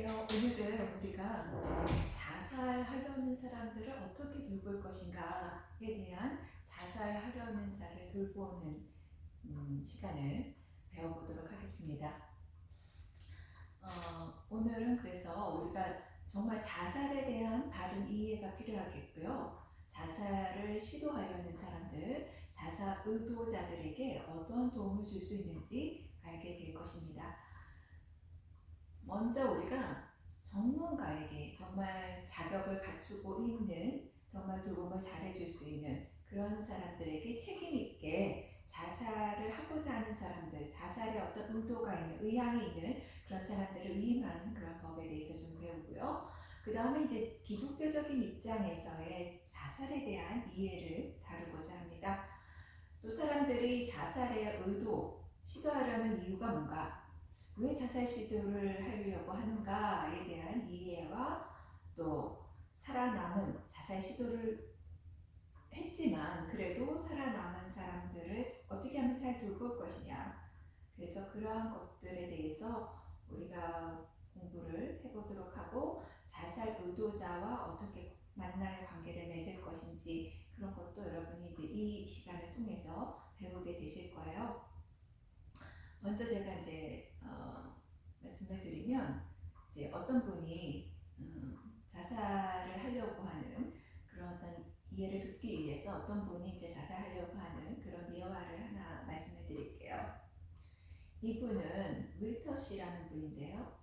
안녕하세요. 오늘은 우리가 자살하려는 사람들을 어떻게 돌볼 것인가에 대한 자살하려는 자를 돌보는 시간을 배워보도록 하겠습니다. 오늘은 그래서 우리가 정말 자살에 대한 바른 이해가 필요하겠고요. 자살을 시도하려는 사람들, 자살 의도자들에게 어떤 도움을 줄 수 있는지 알게 될 것입니다. 먼저 우리가 전문가에게 정말 자격을 갖추고 있는, 정말 도움을 잘해줄 수 있는 그런 사람들에게 책임 있게 자살을 하고자 하는 사람들, 자살에 어떤 의도가 있는, 의향이 있는 그런 사람들을 위임하는 그런 법에 대해서 좀 배우고요. 그 다음에 이제 기독교적인 입장에서의 자살에 대한 이해를 다루고자 합니다. 또 사람들이 자살의 의도, 시도하려는 이유가 뭔가, 왜 자살 시도를 하려고 하는가에 대한 이해와 또 살아남은 자살 시도를 했지만 그래도 살아남은 사람들을 어떻게 하면 잘 돌볼 것이냐, 그래서 그러한 것들에 대해서 우리가 공부를 해보도록 하고, 자살 의도자와 어떻게 만나의 관계를 맺을 것인지 그런 것도 여러분이 이제 이 시간을 통해서 배우게 되실 거예요. 먼저 제가 이제 말씀을 드리면, 이제 어떤 분이 자살을 하려고 하는 그런 어떤 이해를 돕기 위해서 어떤 분이 이제 자살하려고 하는 그런 예화를 하나 말씀을 드릴게요. 이분은 윌터 씨라는 분인데요.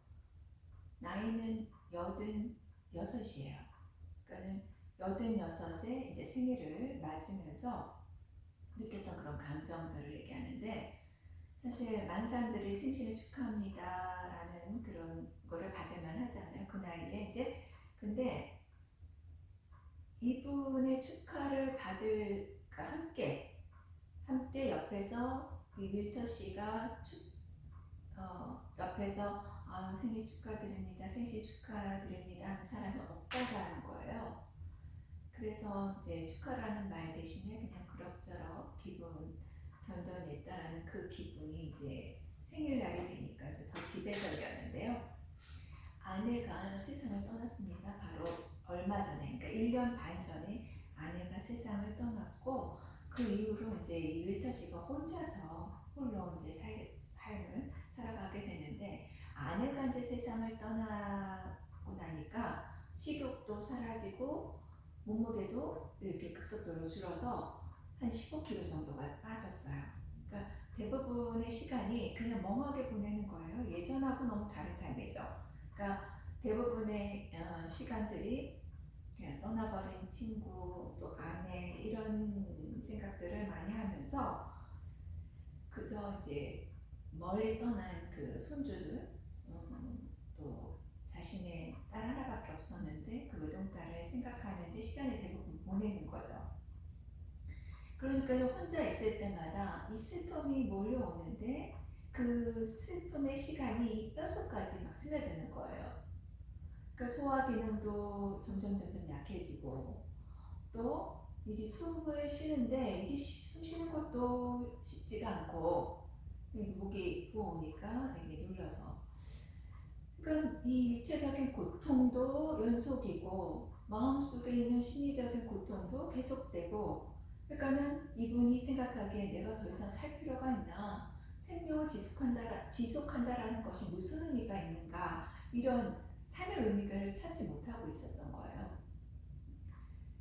나이는 86이에요. 그러니까는 86의 이제 생일을 맞으면서 느꼈던 그런 감정들을 얘기하는데, 사실 많은 사람들이 생신을 축하합니다 라는 그런 거를 받을만 하잖아요, 그 나이에 이제. 근데 이분의 축하를 받을, 함께 옆에서 이 밀터 씨가 옆에서 생일 축하드립니다, 생신 축하드립니다 하는 사람이 없다라는 거예요. 그래서 이제 축하라는 말 대신에 그냥 그럭저럭 기분 견뎌냈다라는 그 기분이 이제 생일날이 되니까 이제 더 지배적이었는데요. 아내가 세상을 떠났습니다. 바로 얼마 전에, 그러니까 1년 반 전에 아내가 세상을 떠났고, 그 이후로 이제 윌터 씨가 혼자서 홀로 이제 삶을 살아가게 되는데, 아내가 이제 세상을 떠나고 나니까 식욕도 사라지고 몸무게도 이렇게 급속도로 줄어서 한 15kg 정도가 빠졌어요. 그러니까 대부분의 시간이 그냥 멍하게 보내는 거예요. 예전하고 너무 다른 삶이죠. 그러니까 대부분의 시간들이 그냥 떠나버린 친구, 또 아내, 이런 생각들을 많이 하면서 그저 이제 멀리 떠난 그 손주들, 또 자신의 딸 하나밖에 없었는데 그 외동딸을 생각하는데 시간을 대부분 보내는 거죠. 그러니까 혼자 있을 때마다 이 슬픔이 몰려오는데, 그 슬픔의 시간이 이 뼛속까지 막 스며드는 거예요. 그러니까 소화 기능도 점점 약해지고, 또 이게 숨을 쉬는데 이게 숨 쉬는 것도 쉽지가 않고, 목이 부어오니까 이게 눌려서, 그러니까 이 육체적인 고통도 연속이고 마음속에 있는 심리적인 고통도 계속되고, 그러니까는 이분이 생각하기에 내가 더 이상 살 필요가 있나, 생명을 지속한다라는 것이 무슨 의미가 있는가, 이런 삶의 의미를 찾지 못하고 있었던 거예요.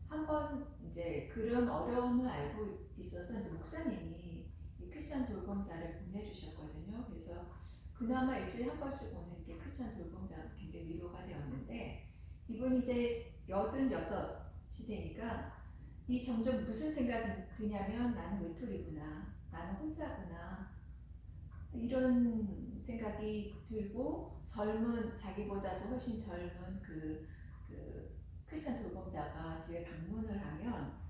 한번 이제 그런 어려움을 알고 있어서 이제 목사님이 이 크리스찬 돌봄자를 보내주셨거든요. 그래서 그나마 일주일에 한 번씩 오는 게 크리스찬 돌봄자가 굉장히 위로가 되었는데, 이분이 이제 86이 되니까 이 점점 무슨 생각이 드냐면, 나는 외톨이구나, 나는 혼자구나, 이런 생각이 들고, 자기보다도 훨씬 젊은 그 크리스찬 돌봄자가 집에 방문을 하면,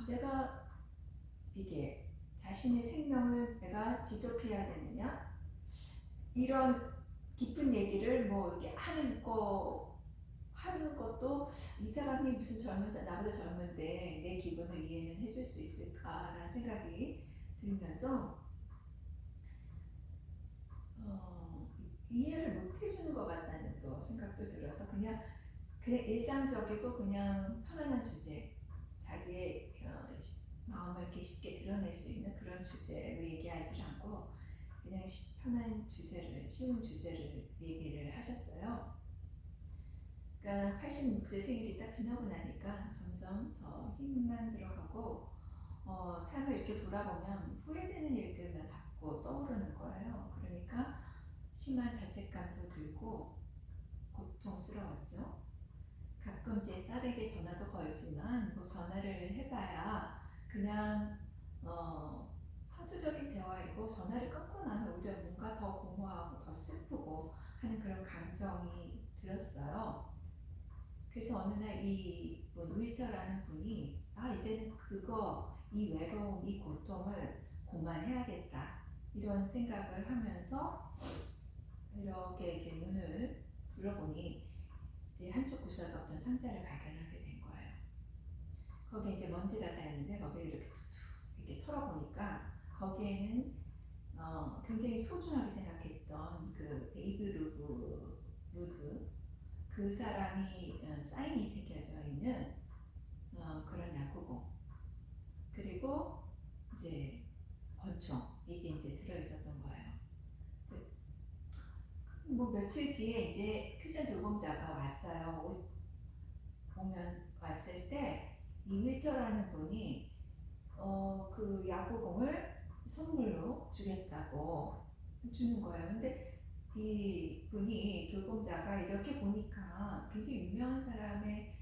내가 이게 자신의 생명을 내가 지속해야 되느냐, 이런 깊은 얘기를 뭐 이렇게 하는 것도, 이 사람이 무슨 나보다 젊은데 내 기분을 이해는 해줄 수 있을까라는 생각이 들면서 이해를 못 해주는 것 같다는 또 생각도 들어서 그냥 일상적이고 그냥 편안한 주제, 자기의 마음을 이렇게 쉽게 드러낼 수 있는 그런 주제로 얘기하지 않고 그냥 편한 주제를, 쉬운 주제를 얘기를 하셨어요. 그러니까 86세 생일이 딱 지나고 나니까 점점 더 힘만 들어가고 삶을 이렇게 돌아보면 후회되는 일들만 자꾸 떠오르는 거예요. 그러니까 심한 자책감도 들고 고통스러웠죠. 가끔 이제 딸에게 전화도 걸지만 뭐 전화를 해봐야 그냥 사투적인 대화이고 전화를 끊고 나면 오히려 뭔가 더 공허하고 더 슬프고 하는 그런 감정이 들었어요. 그래서 어느 날 이분 윌터라는 분이 이제는 이 외로움, 이 고통을 고만해야겠다 이런 생각을 하면서 이렇게 문을 불러보니 이제 한쪽 구석에 어떤 상자를 발견하게 된 거예요. 거기에 이제 먼지가 쌓였는데 거기를 이렇게 털어보니까 거기에는 굉장히 소중하게 생각했던 그 베이브 루드 그 사람이 사인이 새겨져 있는 그런 야구공 그리고 이제 권총 이게 이제 들어있었던 거예요. 뭐 며칠 뒤에 이제 크리스천 돌봄자가 왔어요. 왔을 때 이 윌터라는 분이 그 야구공을 선물로 주겠다고 주는 거예요. 근데 이 분이 돌봄자가 이렇게 보니까 굉장히 유명한 사람의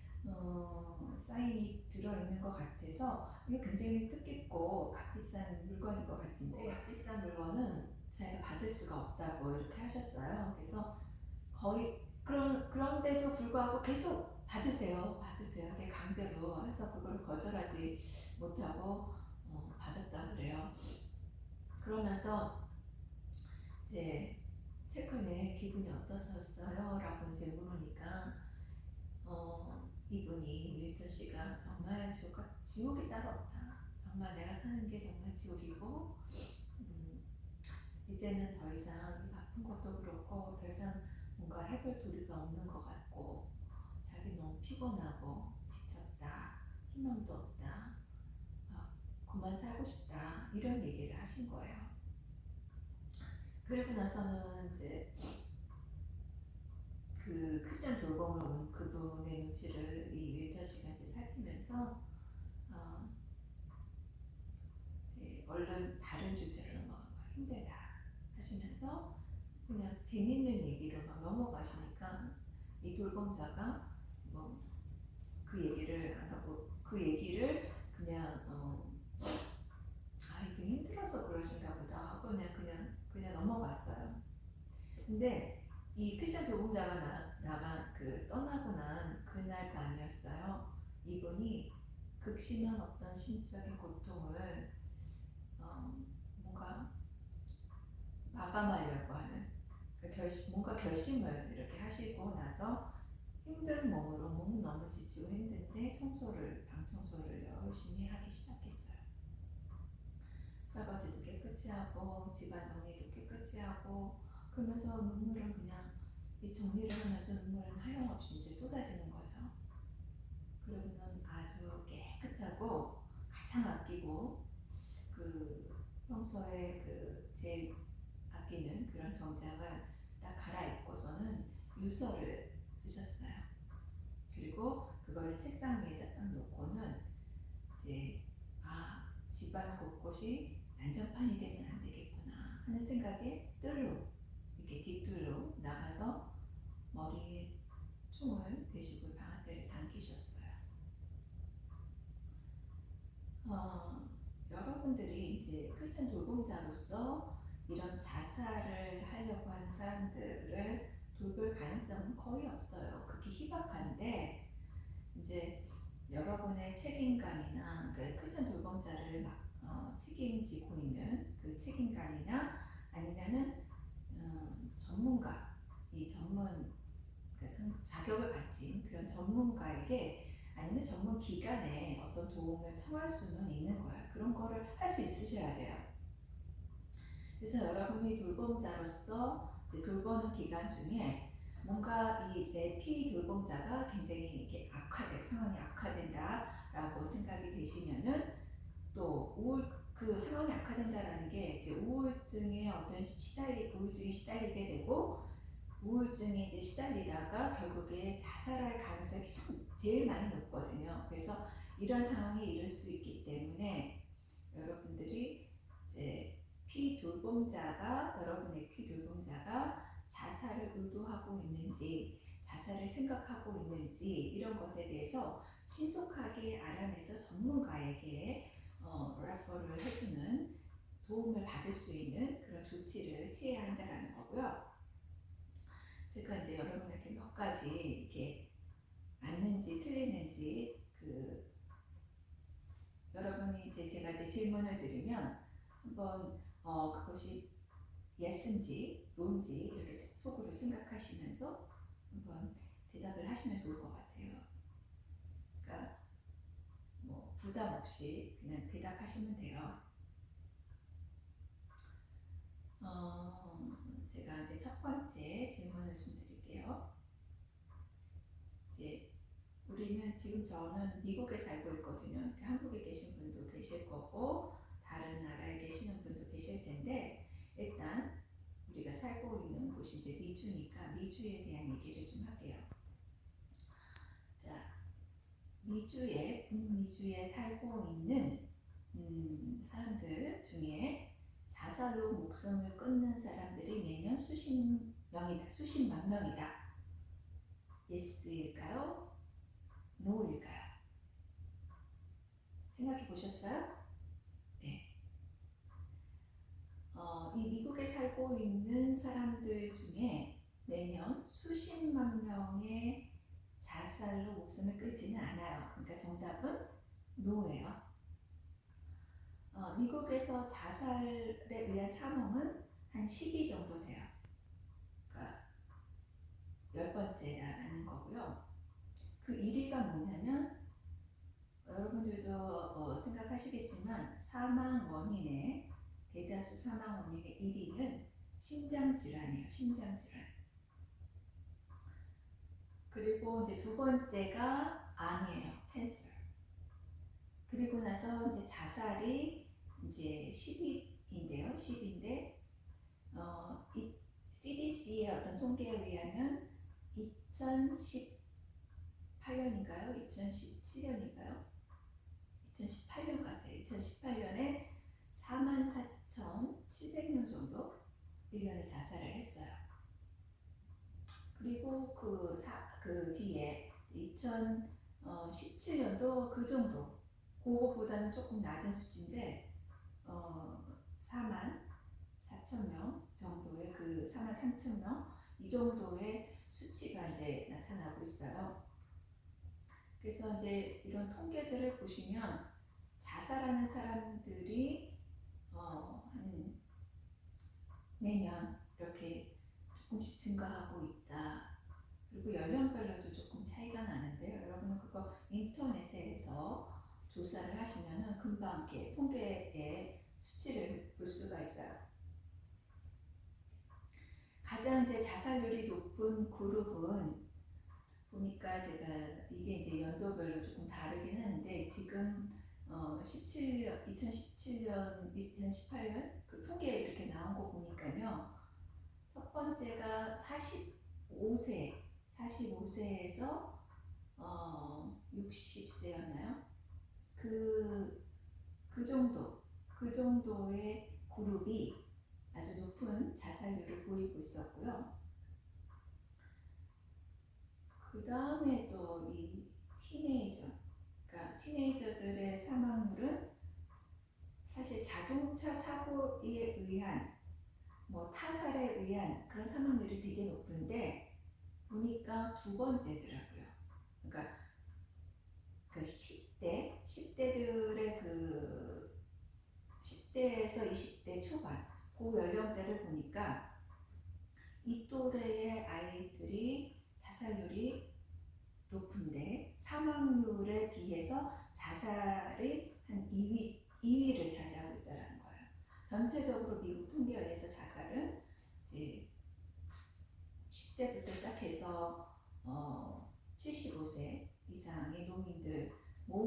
사인이 들어있는 것 같아서 이게 굉장히 뜻깊고 값비싼 물건인 것 같은데 값비싼 물건은 자기가 받을 수가 없다고 이렇게 하셨어요. 그래서 거의 그런데도 불구하고 계속 받으세요. 이렇게 강제로 해서 그걸 거절하지 못하고 받았다 그래요. 그러면서 이제 최근에 기분이 어떠셨어요? 라고 이제 물으니까 이분이 윌터 씨가 정말 지옥이 따로 없다. 정말 내가 사는 게 정말 지옥이고 이제는 더 이상 아픈 것도 그렇고 더 이상 뭔가 해볼 도리가 없는 것 같고 자기 너무 피곤하고 지쳤다. 희망도 없다. 그만 살고 싶다. 이런 얘기를 하신 거예요. 그리고 나서는 이제 그 크리스천 돌봄을 온 그분의 눈치를 이 윌터 씨가 이제 살피면서 이제 얼른 다른 주제로 넘어가고 힘들다 하시면서 그냥 재밌는 얘기로 막 넘어가시니까 이 돌봄자가 뭐 그 얘기를 안 하고 그 얘기를 그냥 이게 힘들어서 그러신가 보다 하고 그냥 넘어갔어요. 근데 이 크리스천 돌봄자가 떠나고 난 그날 밤이었어요. 이분이 극심한 어떤 심적인 고통을 뭔가 마감하려고 하는 뭔가 결심을 이렇게 하시고 나서 힘든 몸은 너무 지치고 힘든데 방 청소를 열심히 하기 시작했어요. 설거지도 깨끗이 하고 집안 정리도 깨끗이 하고 그러면서 눈물은 그냥 이 정리를 하면서 눈물은 하염없이 이제 쏟아지는 거죠. 그러면 아주 깨끗하고 가장 아끼고 평소에 제일 아끼는 그런 정장을 딱 갈아입고서는 유서를 쓰셨어요. 그리고 그거를 책상 위에다 딱 놓고는 이제 집안 곳곳이 난장판이 되면 안 되겠구나 하는 생각에 이렇게 뒤뜰로 나가서 머리에 총을 대시고 방아쇠를 당기셨어요. 여러분들이 이제 크리스천 돌봄자로서 이런 자살을 하려고 하는 사람들을 돌볼 가능성은 거의 없어요. 그게 희박한데 이제 여러분의 책임감이나 크리스천 돌봄자를 책임지고 있는 그 책임감이나 아니면은 전문가, 자격을 가진 그런 전문가에게 아니면 전문 기관에 어떤 도움을 청할 수는 있는 거예요. 그런 거를 할 수 있으셔야 돼요. 그래서 여러분이 돌봄자로서 이제 돌보는 기간 중에 뭔가 이 내 피돌봄자가 굉장히 이렇게 상황이 악화된다라고 생각이 되시면은 또 그 상황이 악화된다라는 게 이제 우울증에 우울증이 시달리게 되고 우울증에 이제 시달리다가 결국에 자살할 가능성이 제일 많이 높거든요. 그래서 이런 상황에 이를 수 있기 때문에 여러분들이 이제 여러분의 피돌봄자가 자살을 의도하고 있는지, 자살을 생각하고 있는지 이런 것에 대해서 신속하게 알아내서 전문가에게 레퍼를 해주는 도움을 받을 수 있는 그런 조치를 취해야 한다는 거고요. 제가 이제 여러분에게 몇 가지 이렇게 맞는지 틀리는지 여러분이 이제 제가 이제 질문을 드리면 한번 그것이 yes인지 no인지 이렇게 속으로 생각하시면서 한번 대답을 하시면 좋을 것 같아요. 그러니까 뭐 부담 없이 그냥 대답하시면 돼요. 제가 이제 첫 번째 질문을 좀 드릴게요. 이제 우리는 지금 저는 미국에 살고 있거든요. 한국에 계신 분도 계실 거고 다른 나라에 계시는 분도 계실 텐데 일단 우리가 살고 있는 곳이 이제 미주니까 미주에 대한 얘기를 좀 할게요. 자, 북미주에 살고 있는 사람들 중에 자살로 목숨을 끊는 사람들이 매년 수십만 명이다. yes일까요? no일까요? 생각해 보셨어요? 네. 이 미국에 살고 있는 사람들 중에 매년 수십만 명의 자살로 목숨을 끊지는 않아요. 그러니까 정답은 no예요. 미국에서 자살에 의한 사망은 한 10위 정도 돼요. 그러니까 10번째라는 거고요. 그 1위가 뭐냐면 여러분들도 생각하시겠지만 대다수 사망 원인의 1위는 심장질환이에요. 심장질환. 그리고 이제 두 번째가 암이에요. 캔서. 그리고 나서 이제 자살이 이제 10위인데요. 10위인데 이 CDC의 어떤 통계에 의하면 2018년인가요? 2017년인가요? 2018년 같아요. 2018년에 44,700명 정도 1년에 자살을 했어요. 그리고 그 뒤에 2017년도 그 정도, 그거보다는 조금 낮은 수치인데 44,000명 정도의 43,000명 이 정도의 수치가 이제 나타나고 있어요. 그래서 이제 이런 통계들을 보시면 자살하는 사람들이 한 매년 이렇게 조금씩 증가하고 있다. 그리고 연령별로도 조금 차이가 나는데요. 여러분은 그거 인터넷에서 조사를 하시면은 금방 이렇게 통계의 수치를 볼 수가 있어요. 가장 이제 자살률이 높은 그룹은 보니까 제가 이게 이제 연도별로 조금 다르긴 하는데 지금 2017년, 2018년 그 통계에 이렇게 나온 거 보니까요. 첫 번째가 45세에서 60세였나요? 그 정도의 그룹이 아주 높은 자살률을 보이고 있었고요. 그 다음에 또 이 그러니까 티네이저들의 사망률은 사실 자동차 사고에 의한 타살에 의한 그런 사망률이 되게 높은데 보니까 두 번째더라고요. 그러니까 그 10대들의 10대에서 20대 초반 그 연령대를 보니까 이 또래의 아이들이 자살률이 높은데 사망률에 비해서 자살이 한 2위를 차지하고 있다는 거예요. 전체적으로 미국 통계에 의해서 자살은 이제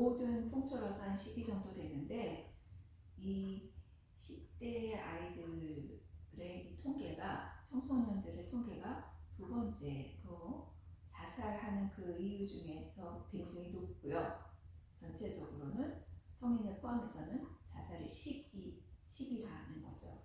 모든 통틀어서 한 12 정도 되는데 이 10대 아이들의 이 통계가 청소년들의 통계가 두 번째로 자살하는 그 이유 중에서 굉장히 높고요. 전체적으로는 성인을 포함해서는 자살이 10이라는 거죠.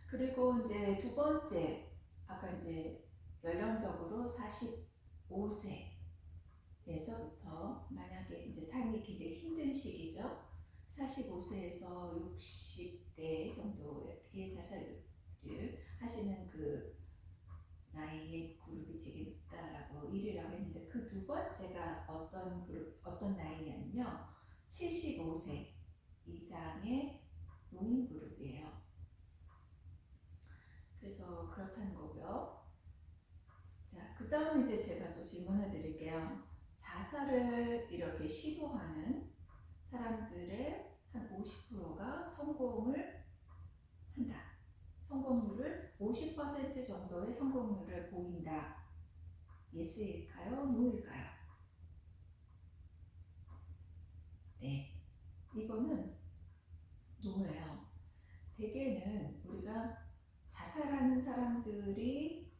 그리고 이제 두 번째, 아까 이제 연령적으로 45세에서부터 만약에 이제 삶이 굉장히 힘든 시기죠. 45세에서 60대 정도의 자살을 하시는 그 나이의 그룹이 되게 높다라고 1위라고 했는데 그 두 번째가 어떤 나이냐면요. 75세 이상의 노인 그룹이에요. 그래서 그렇다는 거고요. 자, 그 다음에 이제 제가 또 질문을 드릴게요. 자살을 이렇게 시도하는 사람들의 한 50%가 성공을 한다. 성공률을 50% 정도의 성공률을 보인다. 예스일까요? 노일까요? 네, 이거는 노예요. 대개는 우리가 자살하는 사람들이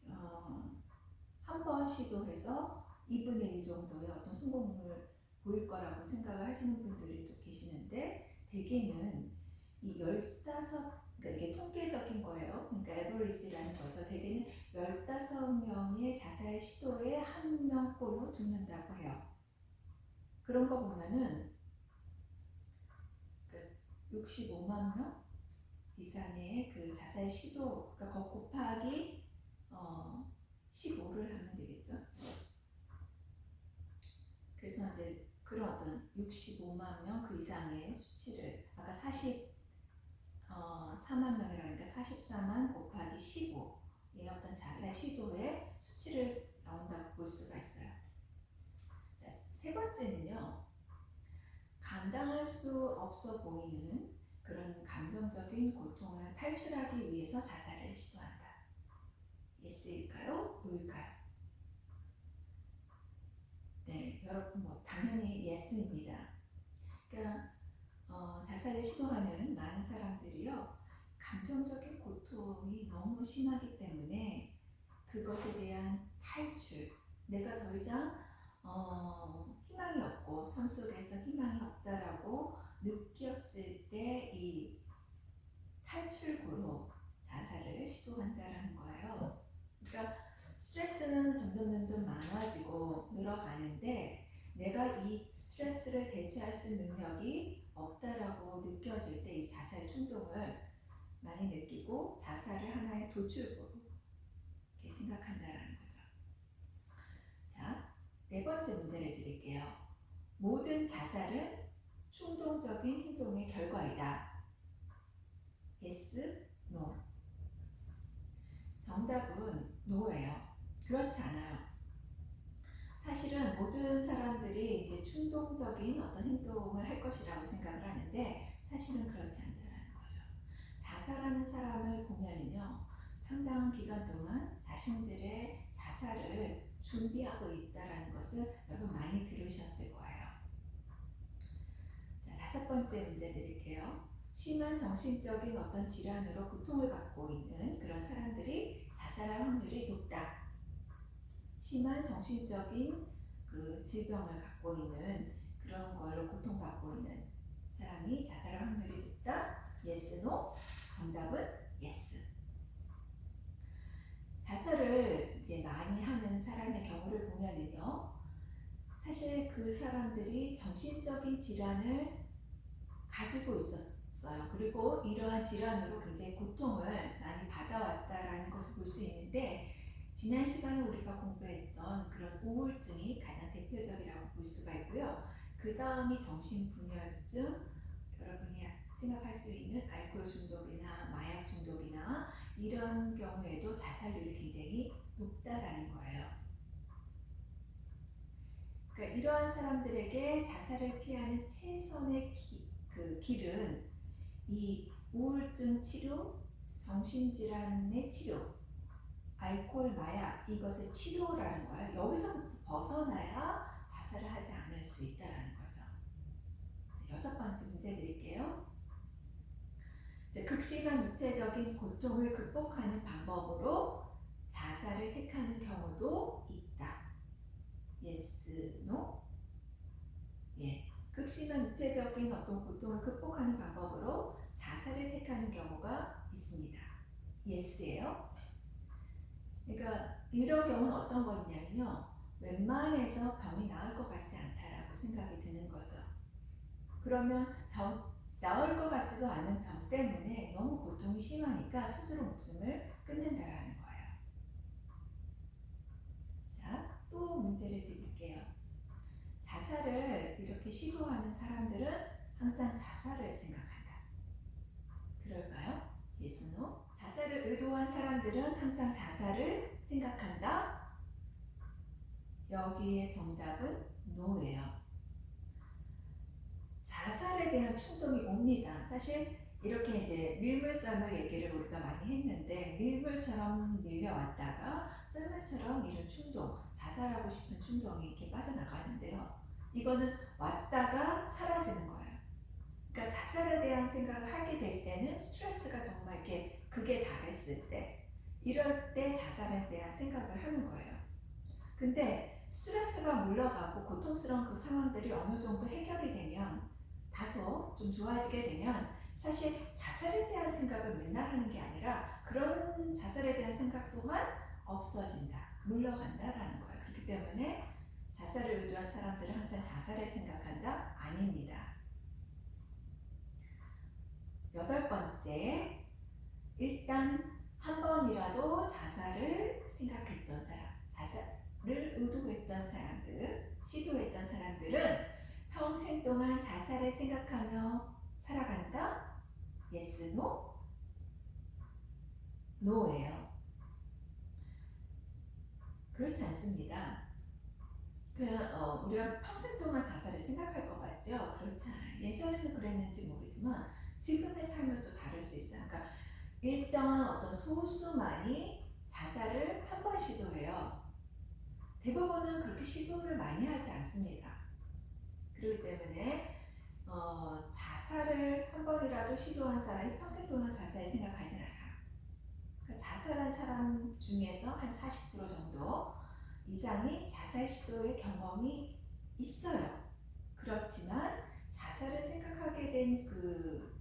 한 번 시도해서 2분의 1 정도의 어떤 성공률을 보일 거라고 생각을 하시는 분들이 또 계시는데 대개는 이 15, 그러니까 이게 통계적인 거예요. 그러니까 에버리지라는 거죠. 대개는 15명의 자살 시도에 1명꼴로 죽는다고 해요. 그런 거 보면은 65만 명 이상의 그 자살 시도, 그러니까 곱하기 15를 하면 되겠죠. 그래서 이제 그런 어떤 65만 명 그 이상의 수치를 아까 4만 명이라니까 44만 곱하기 15의 어떤 자살 시도의 수치를 나온다고 볼 수가 있어요. 자, 세 번째는요. 감당할 수 없어 보이는 그런 감정적인 고통을 탈출하기 위해서 자살을 시도한다. 예스일까요? 노일까요? 네, 여러분 뭐 당연히 예스입니다. 그러니까 자살을 시도하는 많은 사람들이요. 감정적인 고통이 너무 심하기 때문에 그것에 대한 탈출, 내가 더 이상 희망이 없고 삶 속에서 희망이 없다라고 느꼈을 때 이 탈출구로 자살을 시도한다라는 거예요. 그러니까 스트레스는 점점 많아지고 늘어가는데 내가 이 스트레스를 대처할 수 있는 능력이 없다라고 느껴질 때 이 자살 충동을 많이 느끼고 자살을 하나의 도출구로 이렇게 생각한다라는 거죠. 자, 네 번째 문제를 드릴게요. 모든 자살은 충동적인 행동의 결과이다. Yes, No. 정답은 No예요. 그렇지 않아요. 사실은 모든 사람들이 이제 충동적인 어떤 행동을 할 것이라고 생각을 하는데 사실은 그렇지 않다는 거죠. 자살하는 사람을 보면요, 상당한 기간 동안 자신들의 자살을 준비하고 있다는 것을 여러분 많이 들으셨을 거예요. 자, 다섯 번째 문제 드릴게요. 심한 정신적인 어떤 질환으로 고통을 받고 있는 그런 사람들이 자살할 확률이 높다. 심한 정신적인 그 질병을 갖고 있는 그런 걸로 고통받고 있는 사람이 자살할 확률이 높다. Yes, No. 정답은 Yes. 자살을 이제 많이 하는 사람의 경우를 보면은요, 사실 그 사람들이 정신적인 질환을 가지고 있었어요. 그리고 이러한 질환으로 굉장히 고통을 많이 받아왔다라는 것을 볼 수 있는데 지난 시간에 우리가 공부했던 그런 우울증이 가장 대표적이라고 볼 수가 있고요. 그 다음이 정신분열증, 여러분이 생각할 수 있는 알코올 중독이나 마약 중독이나 이런 경우에도 자살률이 굉장히 높다라는 거예요. 그러니까 이러한 사람들에게 자살을 피하는 최선의 길은 이 우울증 치료, 정신질환의 치료, 알코올, 마약 이것의 치료라는 거예요. 여기서부터 벗어나야 자살을 하지 않을 수 있다는 여섯 번째 문제 드릴게요. 극심한 육체적인 고통을 극복하는 방법으로 자살을 택하는 경우도 있다. Yes, no? 예, 극심한 육체적인 어떤 고통을 극복하는 방법으로 자살을 택하는 경우가 있습니다. Yes예요. 그러니까 이런 경우는 어떤 거냐면요, 웬만해서 병이 나을 것 같지 않다라고 생각이 드는 거죠. 그러면 나을 것 같지도 않은 병 때문에 너무 고통이 심하니까 스스로 목숨을 끊는다라는 거예요. 자, 또 문제를 드릴게요. 자살을 이렇게 시도하는 사람들은 항상 자살을 생각한다. 그럴까요? Yes, no? 자살을 의도한 사람들은 항상 자살을 생각한다. 여기에 정답은 no예요. 자살에 대한 충동이 옵니다. 사실 이렇게 이제 밀물썰물 얘기를 우리가 많이 했는데, 밀물처럼 밀려왔다가 썰물처럼 이런 충동, 자살하고 싶은 충동이 이렇게 빠져나가는데요. 이거는 왔다가 사라지는 거예요. 그러니까 자살에 대한 생각을 하게 될 때는 스트레스가 정말 이렇게 극에 달했을 때, 이럴 때 자살에 대한 생각을 하는 거예요. 근데 스트레스가 물러가고 고통스러운 그 상황들이 어느 정도 해결이 되면, 다소 좀 좋아지게 되면, 사실 자살에 대한 생각을 맨날 하는 게 아니라 그런 자살에 대한 생각 또한 없어진다, 물러간다라는 거예요. 그렇기 때문에 자살을 의도한 사람들은 항상 자살을 생각한다? 아닙니다. 여덟 번째, 일단 한 번이라도 자살을 생각했던 사람, 자살을 의도했던 사람들, 시도했던 사람들은 평생 동안 자살을 생각하며 살아간다? Yes, no? No예요. 그렇지 않습니다. 우리가 평생 동안 자살을 생각할 것 같죠? 그렇지 않아요. 예전에는 그랬는지 모르지만 지금의 삶은 또 다를 수 있어요. 그러니까 일정한 어떤 소수만이 자살을 한 번 시도해요. 대부분은 그렇게 시도를 많이 하지 않습니다. 그렇기 때문에 자살을 한 번이라도 시도한 사람이 평생 동안 자살 생각하진 않아요. 그러니까 자살한 사람 중에서 한 40% 정도 이상이 자살 시도의 경험이 있어요. 그렇지만 자살을 생각하게 된 그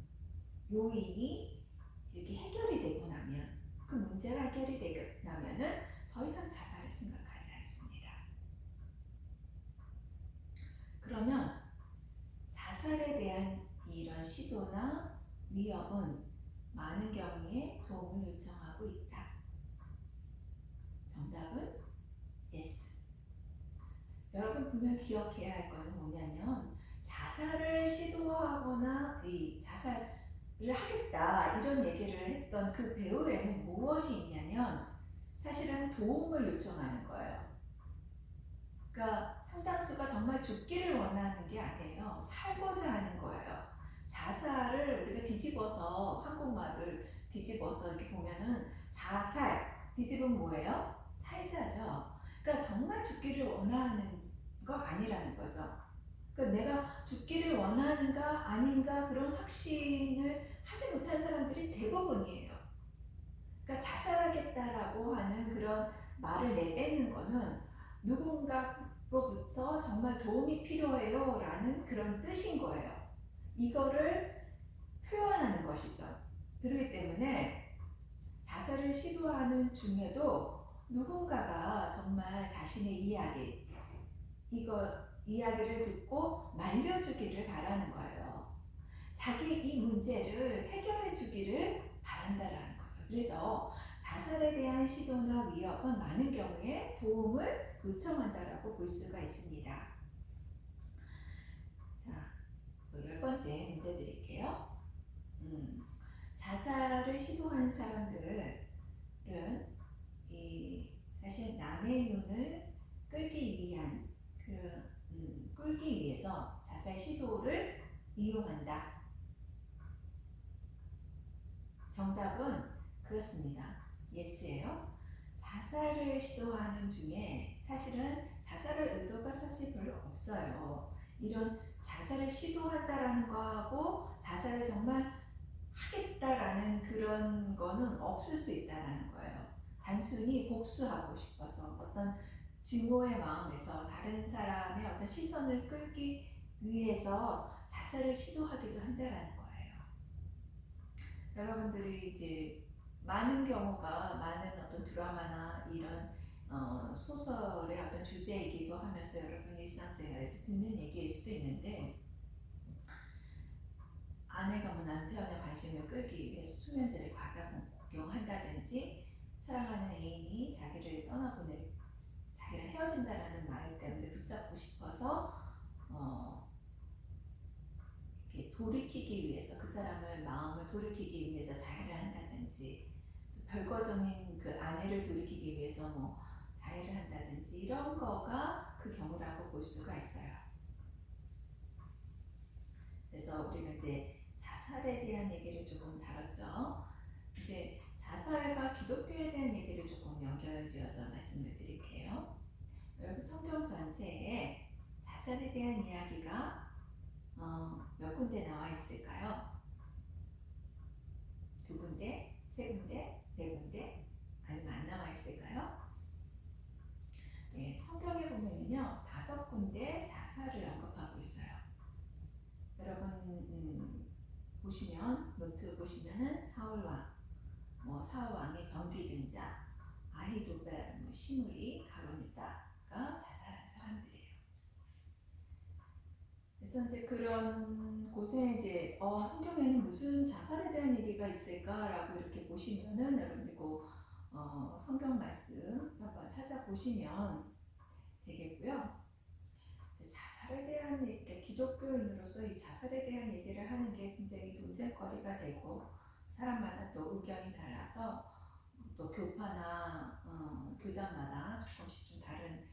요인이 이렇게 해결이 되고 나면, 그 문제가 해결이 되고 나면은 더 이상 자살을 생각하지 않습니다. 그러면 자살에 대한 이런 시도나 위협은 많은 경우에 도움을 요청하고 있다. 정답은 yes. 여러분 분명 기억해야 할 거는 뭐냐면, 자살을 시도하거나 이 자살을 하겠다 이런 얘기를 했던 그 배우에는 무엇이 있냐면 사실은 도움을 요청하는 거예요. 그러니까 상당수가 정말 죽기를 원하는 게 아니에요. 살고자 하는 거예요. 자살을 우리가 뒤집어서, 한국말을 뒤집어서 이렇게 보면은 자살, 뒤집으면 뭐예요? 살자죠. 그러니까 정말 죽기를 원하는 거 아니라는 거죠. 그러니까 내가 죽기를 원하는가 아닌가 그런 확신을 하지 못한 사람들이 대부분이에요. 그러니까 자살하겠다라고 하는 그런 말을 내뱉는 거는 누군가로부터 정말 도움이 필요해요 라는 그런 뜻인 거예요. 이거를 표현하는 것이죠. 그렇기 때문에 자살을 시도하는 중에도 누군가가 정말 자신의 이야기를 듣고 말려주기를 바라는 거예요. 자기 이 문제를 해결해 주기를 바란다라는 거죠. 그래서 자살에 대한 시도나 위협은 많은 경우에 도움을 요청한다라고 볼 수가 있습니다. 자, 또 10번째 문제 드릴게요. 자살을 시도하는 사람들은 사실 남의 눈을 끌기 위해서 자살 시도를 이용한다. 정답은 그렇습니다. Yes예요. 자살을 시도하는 중에 사실은 자살을 의도가 사실 별로 없어요. 이런 자살을 시도한다라는 거하고 자살을 정말 하겠다라는 그런 거는 없을 수 있다라는 거예요. 단순히 복수하고 싶어서 어떤 증오의 마음에서 다른 사람의 어떤 시선을 끌기 위해서 자살을 시도하기도 한다라는 거예요. 여러분들이 이제 많은 경우가 많은 어떤 드라마나 이런 소설의 어떤 주제이기도 하면서 여러분 일상생활에서 듣는 얘기일 수도 있는데, 아내가 뭐 남편의 관심을 끌기 위해서 수면제를 과다 복용한다든지, 사랑하는 애인이 자기를 떠나보내 자기랑 헤어진다라는 말 때문에 붙잡고 싶어서 이렇게 돌이키기 위해서 그 사람을 마음을 돌이키기 위해서 자해를 한다든지, 별거적인 그 아내를 돌이키기 위해서 뭐 자해를 한다든지, 이런 거가 그 경우라고 볼 수가 있어요. 그래서 우리가 이제 자살에 대한 얘기를 조금 다뤘죠. 이제 자살과 기독교에 대한 얘기를 조금 연결지어서 말씀을 드릴게요. 여러분 성경 전체에 자살에 대한 이야기가 몇 군데 나와 있을까요? 2군데, 3군데, 4군데, 아니면 안 나와 있을까요? 네, 성경에 보면요 5군데 자살을 언급하고 있어요. 여러분 보시면 노트 보시면은 사울 왕의 병기든 자, 아히도벨, 시므리, 가론유다가 자살한 사람들이에요. 그래서 이제 그런 곳에 이제 성경에는 무슨 자살에 대한 얘기가 있을까라고 이렇게 보시면은 여러분들 성경 말씀 한번 찾아보시면 되겠고요. 자살에 대한 얘기, 기독교인으로서 이 자살에 대한 얘기를 하는 게 굉장히 논쟁거리가 되고, 사람마다 또 의견이 달라서 또 교파나 교단마다 조금씩 좀 다른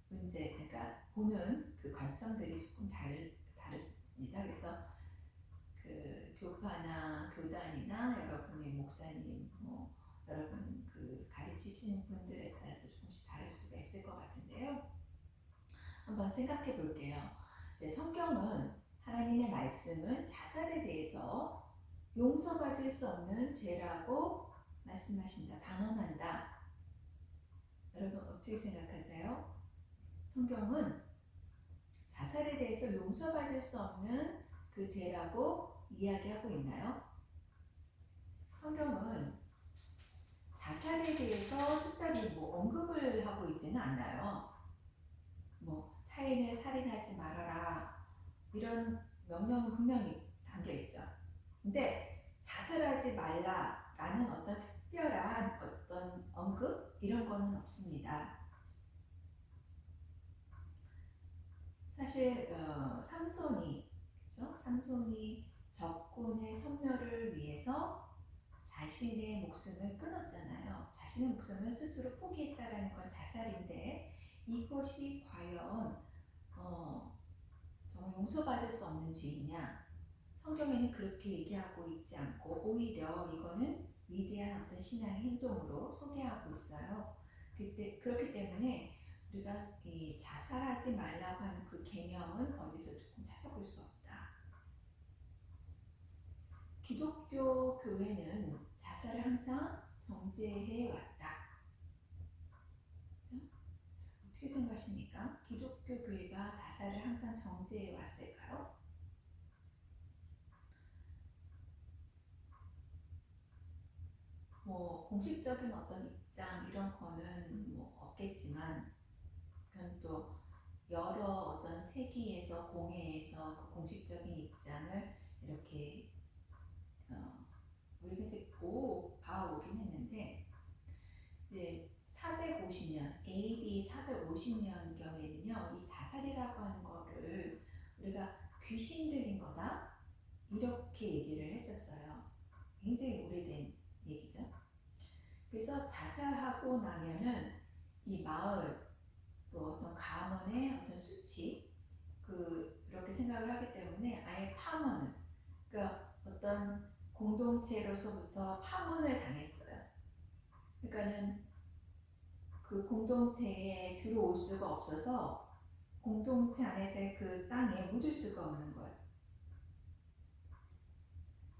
문제, 그러니까 보는 그 관점들이 조금 다릅니다. 그래서 그 교파나 교단이나 여러분의 목사님, 여러분 그 가르치시는 분들에 따라서 조금씩 다를 수가 있을 것 같은데요. 한번 생각해 볼게요. 이제 성경은, 하나님의 말씀은 자살에 대해서 용서받을 수 없는 죄라고 말씀하신다, 단언한다. 여러분 어떻게 생각하세요? 성경은 자살에 대해서 용서받을 수 없는 그 죄라고 이야기하고 있나요? 성경은 자살에 대해서 특별히 언급을 하고 있지는 않나요? 타인을 살인하지 말아라, 이런 명령은 분명히 담겨 있죠. 근데 자살하지 말라라는 어떤 특별한 어떤 언급, 이런 거는 없습니다. 사실 삼손이 적군의 섬멸을 위해서 자신의 목숨을 끊었잖아요. 자신의 목숨을 스스로 포기했다라는 건 자살인데, 이것이 과연 정말 용서받을 수 없는 죄이냐? 성경에는 그렇게 얘기하고 있지 않고, 오히려 이거는 위대한 어떤 신앙의 행동으로 소개하고 있어요. 그렇기 때문에 우리가 이 자살하지 말라고 하는 그 계명은 어디서 조금 찾아볼 수 없다. 기독교 교회는 자살을 항상 정죄해 왔다. 어떻게 생각하십니까? 기독교 교회가 자살을 항상 정죄해 왔을까요? 공식적인 어떤 입장 이런 거는 없겠지만, 그건 또 여러 어떤 세기에서 공회에서 그 공식적인 입장을 이렇게 우리가 이제 봐오긴 했는데, 이제 450년 AD 450년 경에는요, 이 자살이라고 하는 거를 우리가 귀신 들린 거다, 이렇게 얘기를 했었어요. 굉장히 오래된 얘기죠. 그래서 자살하고 나면은 이 마을, 또 어떤 가문의 어떤 수치, 그렇게 생각을 하기 때문에 아예 파문을, 그러니까 어떤 공동체로서부터 파문을 당했어요. 그러니까는 그 공동체에 들어올 수가 없어서 공동체 안에서의 그 땅에 묻을 수가 없는 거예요.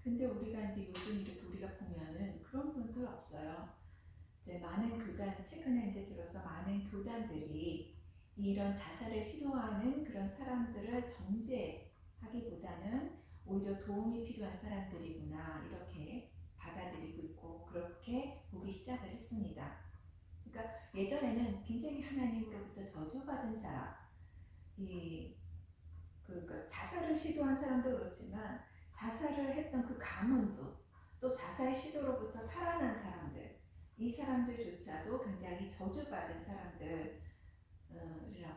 근데 우리가 이제 요즘 이렇게 우리가 보면은 그런 분들 없어요. 이제 많은 교단, 최근에 이제 들어서 많은 교단들이 이런 자살을 시도하는 그런 사람들을 정죄하기보다는 오히려 도움이 필요한 사람들이구나 이렇게 받아들이고 있고 그렇게 보기 시작을 했습니다. 그러니까 예전에는 굉장히 하나님으로부터 저주받은 사람, 그 자살을 시도한 사람도 그렇지만 자살을 했던 그 가문도 또 자살 시도로부터 살아난 사람들, 이 사람들조차도 굉장히 저주받은 사람들이라고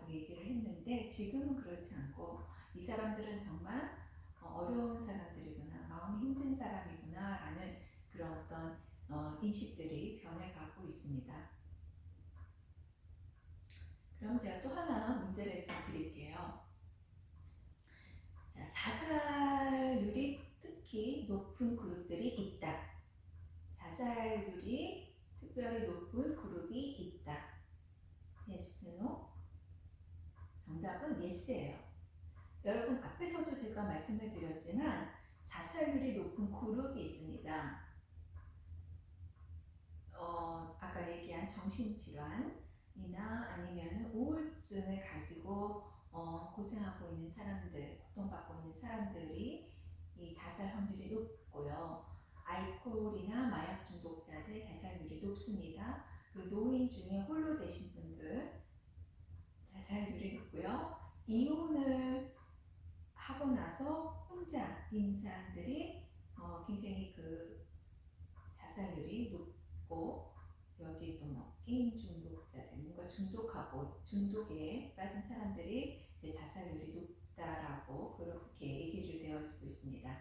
얘기를 했는데 지금은 그렇지 않고 이 사람들은 정말 어려운 사람들이구나, 마음이 힘든 사람이구나 라는 그런 어떤 인식들이 변해가고 있습니다. 그럼 제가 또 하나 문제를 드릴게요. 자, 자살률이 특히 높은 그룹들이 있다. 자살률이 특별히 높은 그룹이 있다. Yes, no? 정답은 Yes예요. 여러분 앞에서도 제가 말씀을 드렸지만 자살률이 높은 그룹이 있습니다. 아까 얘기한 정신질환이나 아니면 우울증을 가지고 고생하고 있는 사람들, 고통받고 있는 사람들이 이 자살 확률이 높고요. 알코올이나 마약 중독자들 자살률이 높습니다. 그리고 노인 중에 홀로 되신 분들 자살률이 높고요. 이혼을 하고 나서 혼자인 사람들이 굉장히 그 자살률이 높고 여기 또 뭐 게임 중독자들, 뭔가 중독하고 중독에 빠진 사람들이 이제 자살률이 높다라고 그렇게 얘기를 되어지고 있습니다.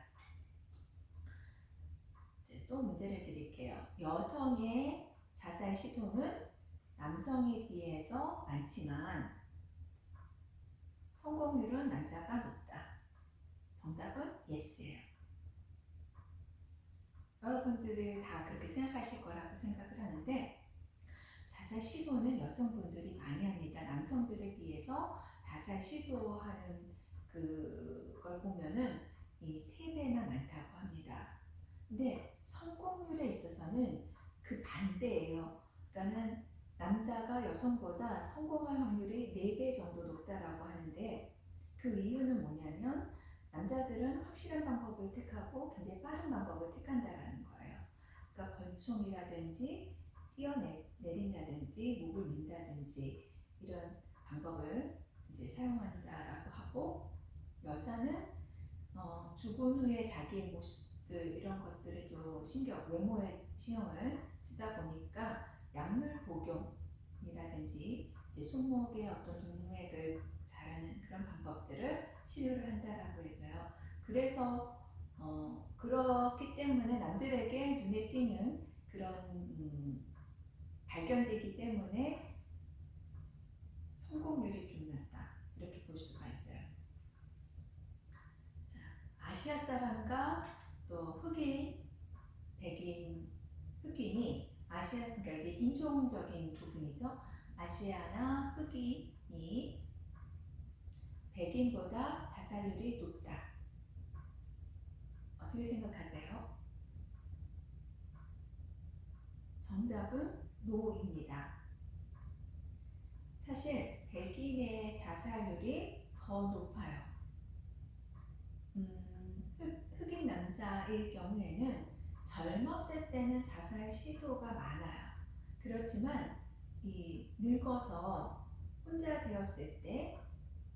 이제 또 문제를 드릴게요. 여성의 자살 시도는 남성에 비해서 많지만 성공률은 남자가 높다. 정답은 Yes예요. 여러분들이 다 그렇게 생각하실 거라고 생각을 하는데 자살 시도는 여성분들이 많이 합니다. 남성들에 비해서 자살 시도하는 그걸 보면은 이 3배나 많다고 합니다. 근데 성공률에 있어서는 그 반대예요. 그러니까는 남자가 여성보다 성공할 확률이 4배 정도 높다라고 하는데 그 이유는 뭐냐면 남자들은 확실한 방법을 택하고 굉장히 빠른 방법을 택한다라는 거예요. 그러니까 권총이라든지 뛰어내린다든지 목을 민다든지 이런 방법을 이제 사용한다라고 하고 여자는 죽은 후에 자기의 모습들 이런 것들에 좀 외모에 신경을 쓰다 보니까 약물 복용이라든지 이제 손목의 어떤 동맥을 자르는 그런 방법들을 시도를 한다라고 해서요. 그래서 그렇기 때문에 남들에게 눈에 띄는 그런 발견되기 때문에 성공률이 좀 낮다 이렇게 볼 수가 있어요. 자, 아시아 사람과 또 흑인, 백인, 흑인이 그러니까 이게 인종적인 부분이죠. 아시아나 흑인이 백인보다 자살률이 높다. 어떻게 생각하세요? 정답은 노입니다. 사실 백인의 자살률이 더 높아요. 흑인 남자일 경우에는 젊었을 때는 자살 시도가 많아요. 그렇지만 늙어서 혼자 되었을 때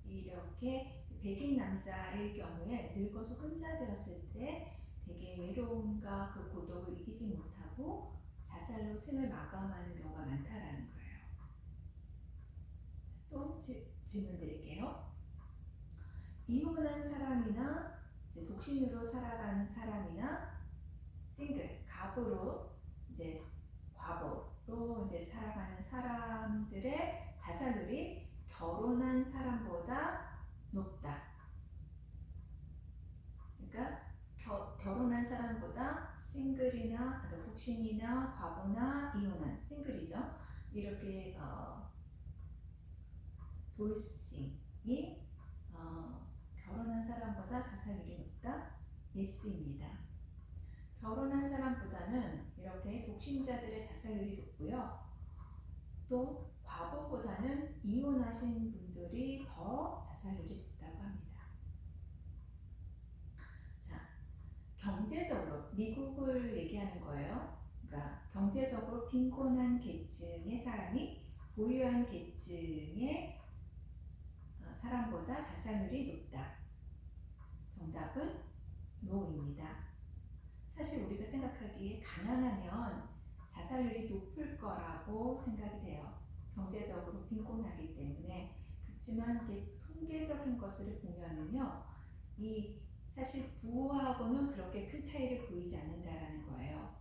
이렇게 백인 남자일 경우에 늙어서 혼자 되었을 때 되게 외로움과 그 고독을 이기지 못하고 자살로 생을 마감하는 경우가 많다라는 거예요. 또 질문 드릴게요. 이혼한 사람이나 이제 독신으로 살아가는 사람이나 싱글, 과부로 살아가는 사람들의 자살률이 결혼한 사람보다 높다. 그러니까 결혼한 사람보다 싱글이나 그러니까 독신이나 과부나 이혼한 싱글이죠. 이렇게 돌싱 결혼한 사람보다 자살률이 높다? Yes입니다. 결혼한 사람보다는 이렇게 독신자들의 자살률이 높고요. 또 과거보다는 이혼하신 분들이 더 자살률이 높다고 합니다. 자, 경제적으로 미국을 얘기하는 거예요. 그러니까 경제적으로 빈곤한 계층의 사람이 부유한 계층의 사람보다 자살률이 높다. 정답은 NO입니다. 사실 우리가 생각하기에 가난하면 자살률이 높을 거라고 생각이 돼요. 경제적으로 빈곤하기 때문에. 그렇지만 이게 통계적인 것을 보면은요, 사실 부하고는 그렇게 큰 차이를 보이지 않는다라는 거예요.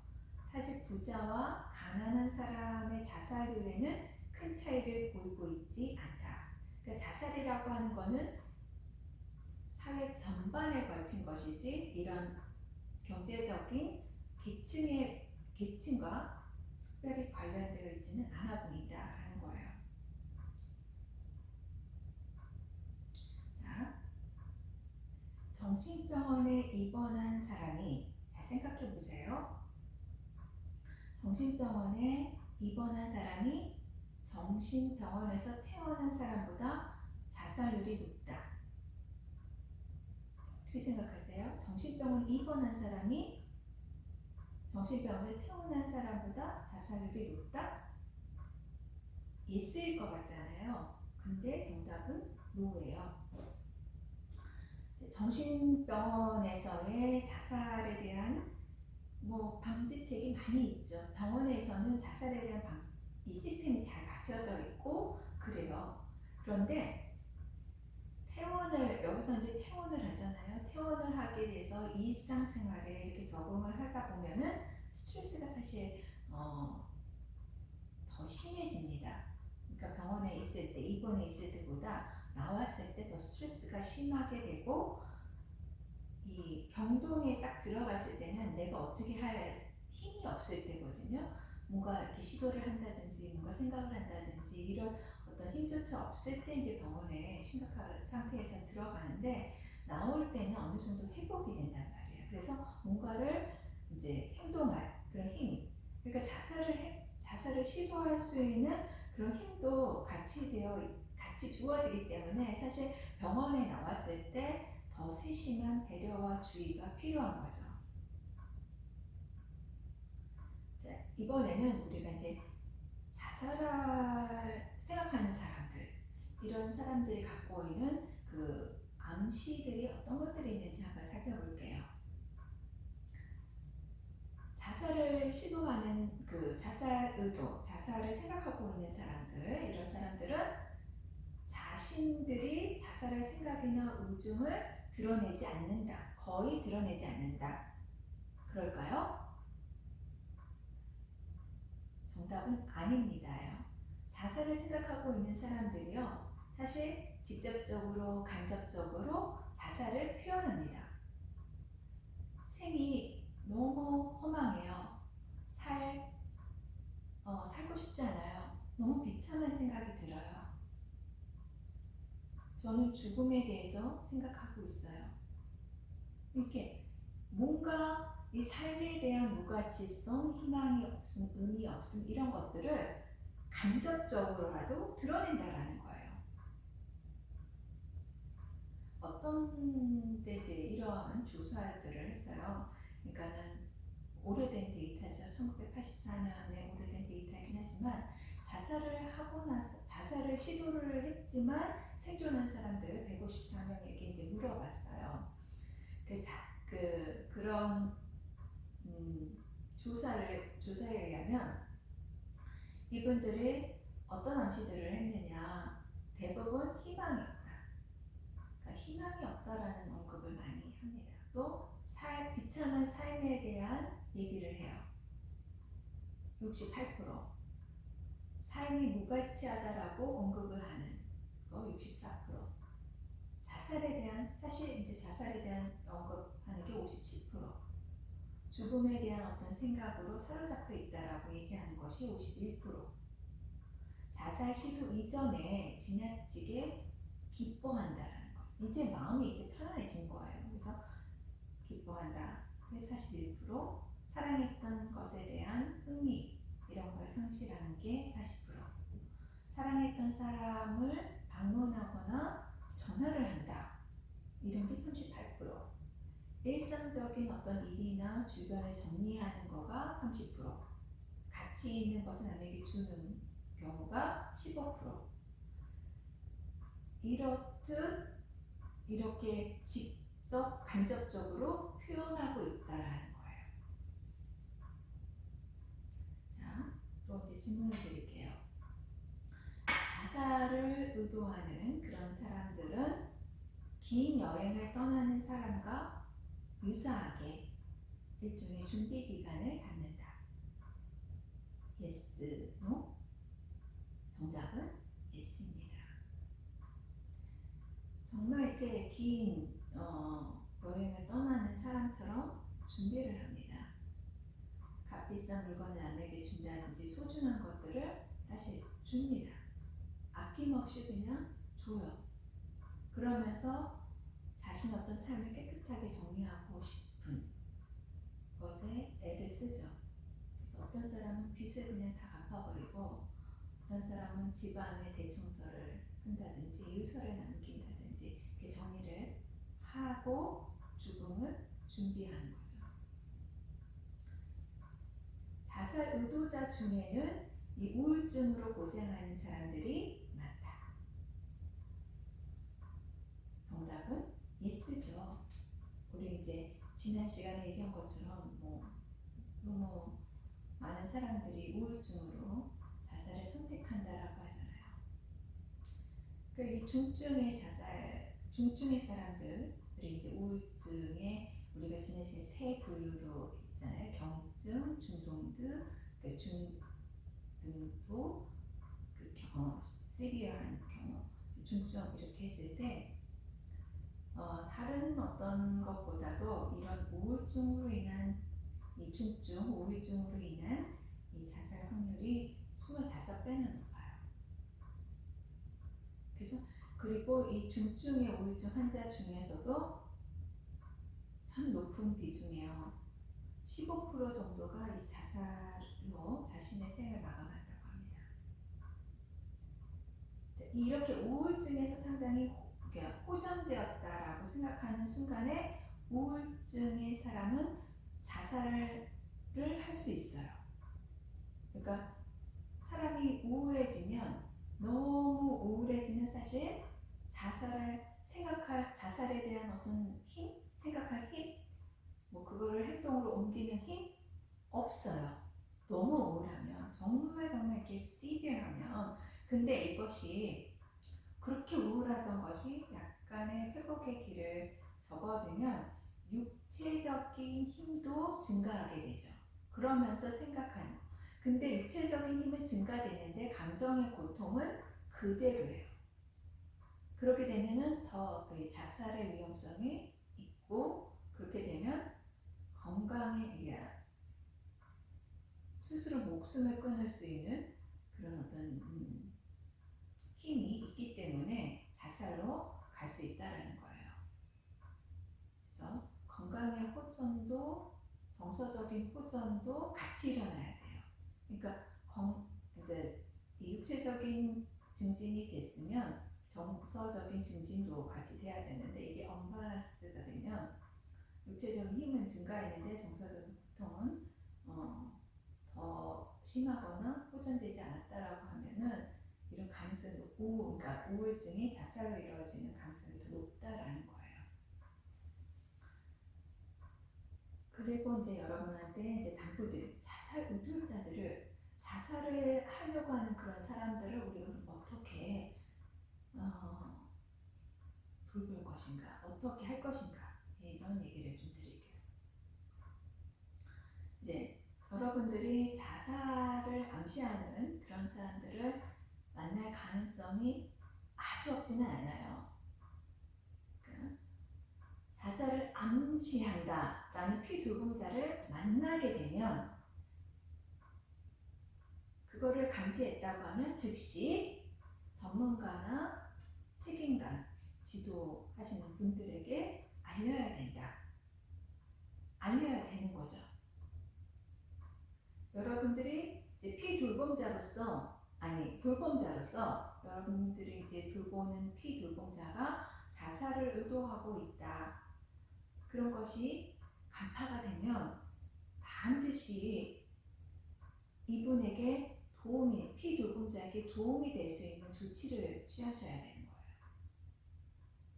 사실 부자와 가난한 사람의 자살률에는 큰 차이를 보이고 있지 않다. 그러니까 자살이라고 하는 거는 사회 전반에 걸친 것이지 이런 경제적인 계층과 특별히 관련되어 있지는 않아 보인다라는 거예요. 자, 정신병원에 입원한 사람이, 잘 생각해 보세요. 정신병원에 입원한 사람이 정신병원에서 퇴원한 사람보다 자살률이 높다. 어떻게 생각하세요? 정신병원 입원한 사람이 정신병원에 퇴원한 사람보다 자살률이 높다? Yes일 것 같잖아요. 근데 정답은 No예요. 정신병원에서의 자살에 대한 방지책이 많이 있죠. 병원에서는 자살에 대한 이 시스템이 잘 갖춰져 있고 그래요. 그런데 여기서 이제 퇴원을 하잖아요. 퇴원을 하게 돼서 일상생활에 이렇게 적응을 하다 보면은 스트레스가 사실 더 심해집니다. 그러니까 병원에 있을 때, 입원해 있을 때보다 나왔을 때 더 스트레스가 심하게 되고, 이 병동에 딱 들어갔을 때는 내가 어떻게 할 힘이 없을 때거든요. 뭔가 이렇게 시도를 한다든지 뭔가 생각을 한다든지 이런 어떤 힘조차 없을 때 이제 병원에 심각한 상태에서 들어가는데, 나올 때는 어느 정도 회복이 된단 말이에요. 그래서 뭔가를 이제 행동할 그런 힘, 그러니까 자살을 시도할 수 있는 그런 힘도 같이 주어지기 때문에 사실 병원에 나왔을 때 더 세심한 배려와 주의가 필요한 거죠. 자, 이번에는 우리가 이제 자살을 생각하는 사람들, 이런 사람들이 갖고 있는 그 암시들이 어떤 것들이 있는지 한번 살펴볼게요. 자살을 시도하는 그 자살 의도, 자살을 생각하고 있는 사람들, 이런 사람들은 자신들이 자살할 생각이나 의중을 드러내지 않는다. 거의 드러내지 않는다. 그럴까요? 정답은 아닙니다요. 자살을 생각하고 있는 사람들이요, 사실 직접적으로 간접적으로 자살을 표현합니다. 생이 너무 허망해요. 살고 싶지 않아요. 너무 비참한 생각이 들어요. 저는 죽음에 대해서 생각하고 있어요. 이렇게 뭔가 이 삶에 대한 무가치성, 희망이 없음, 의미 없음, 이런 것들을 간접적으로라도 드러낸다라는 거예요. 어떤 때 이제 이러한 조사들을 했어요. 그러니까는 오래된 데이터죠. 1984년에 오래된 데이터이긴 하지만, 자살을 시도를 했지만 생존한 사람들 154명에게 이제 물어봤어요. 그런 조사에 의하면 이분들이 어떤 암시들을 했느냐, 대부분 희망이 없다. 그러니까 희망이 없다라는 언급을 많이 합니다. 또 비참한 삶에 대한 얘기를 해요. 68%. 삶이 무가치하다라고 언급을 하는 거 64%. 자살에 대한 언급하는 게 57%. 죽음에 대한 어떤 생각으로 사로잡혀 있다라고 얘기하는 것이 51%. 자살 시도 이전에 지나치게 기뻐한다라는 거죠. 이제 마음이 이제 편안해진 거예요. 그래서 기뻐한다. 그래서 41%, 사랑했던 것에 대한 흥미 이런 걸 상실하는 게 40%, 사랑했던 사람을 방문하거나 전화를 한다. 이런 게 38%, 일상적인 어떤 일이나 주변을 정리하는 거가 30%, 가치 있는 것을 남에게 주는 경우가 15%. 이렇듯 이렇게 직접 간접적으로 표현하고 있다라는 거예요. 자, 또 이제 질문을 드릴게요. 자살을 의도하는 그런 사람들은 긴 여행을 떠나는 사람과 유사하게 일종의 준비 기간을 갖는다. yes, no? 정답은 yes입니다. 정말 이렇게 긴 여행을 떠나는 사람처럼 준비를 합니다. 값비싼 물건을 남에게 준다든지 소중한 것들을 사실 줍니다. 아낌없이 그냥 줘요. 그러면서 자신 어떤 삶을 깨끗하게 정리하고 싶은 것에 애를 쓰죠. 그래서 어떤 사람은 빚을 그냥 다 갚아버리고, 어떤 사람은 집안의 대청소를 한다든지 유서를 남긴다든지 이렇게 정리를 하고 죽음을 준비하는 거죠. 자살 의도자 중에는 이 우울증으로 고생하는 사람들이 많다. 정답은 yes죠. 우리 이제 지난 시간에 얘기한 것처럼 너무 많은 사람들이 우울증으로 자살을 선택한다라고 하잖아요. 이 중증의 사람들이 이제 우울증에 우리가 지난 시간에 세 분류로 있잖아요. 경증, 중동증, 중등도, 시비어한 경우, 중증 이렇게 했을 때 다른 어떤 것보다도 이런 우울증으로 인한 이 중증, 우울증으로 인한 이 자살 확률이 25배나 높아요. 그리고 이 중증의 우울증 환자 중에서도 참 높은 비중이에요. 15% 정도가 이 자살로 자신의 생을 마감한다고 합니다. 이렇게 우울증에서 상당히 호전되었다라고 생각하는 순간에 우울증의 사람은 자살을 할 수 있어요. 그러니까 사람이 우울해지면, 너무 우울해지면 사실 자살에 대한 어떤 생각할 힘, 그거를 행동으로 옮기는 힘 없어요. 너무 우울하면, 정말 이렇게 시비하면. 근데 이것이 그렇게 우울하던 것이 약간의 회복의 길을 접어들면 육체적인 힘도 증가하게 되죠. 그러면서 생각하는 거. 근데 육체적인 힘은 증가되는데 감정의 고통은 그대로예요. 그렇게 되면은 더 자살의 위험성이 있고, 그렇게 되면 건강에 의한 스스로 목숨을 끊을 수 있는 그런 어떤 힘이 있기 때문에 자살로 갈 수 있다라는 거예요. 그래서 건강의 호전도 정서적인 호전도 같이 일어나야 돼요. 그러니까 이제 이 육체적인 증진이 됐으면 정서적인 증진도 같이 돼야 되는데, 이게 언밸런스가 되면 육체적인 힘은 증가했는데 정서적인 고통은 더 심하거나 호전되지 않았다라고 하면은 이런 가능성이 높고, 그러니까 우울증이 자살로 이루어지는 가능성이 더 높다라는 거예요. 그리고 이제 여러분한테 이제 당부들, 자살 의도자들을, 자살을 하려고 하는 그런 사람들을 우리가 어떻게 돌볼 것인가, 어떻게 할 것인가, 이런 얘기를 좀 드릴게요. 이제 여러분들이 자살을 암시하는 그런 사람들을 만날 가능성이 아주 없지는 않아요. 자살을 암시한다라는 피두봉자를 만나게 되면, 그거를 감지했다고 하면 즉시 전문가나 책임관, 지도하시는 분들에게 알려야 된다. 알려야 되는 거죠. 여러분들이 이제 돌봄자로서 여러분들이 이제 돌보는 피돌봄자가 자살을 의도하고 있다. 그런 것이 간파가 되면 반드시 이분에게 피돌봄자에게 도움이 될 수 있는 조치를 취하셔야 되는 거예요.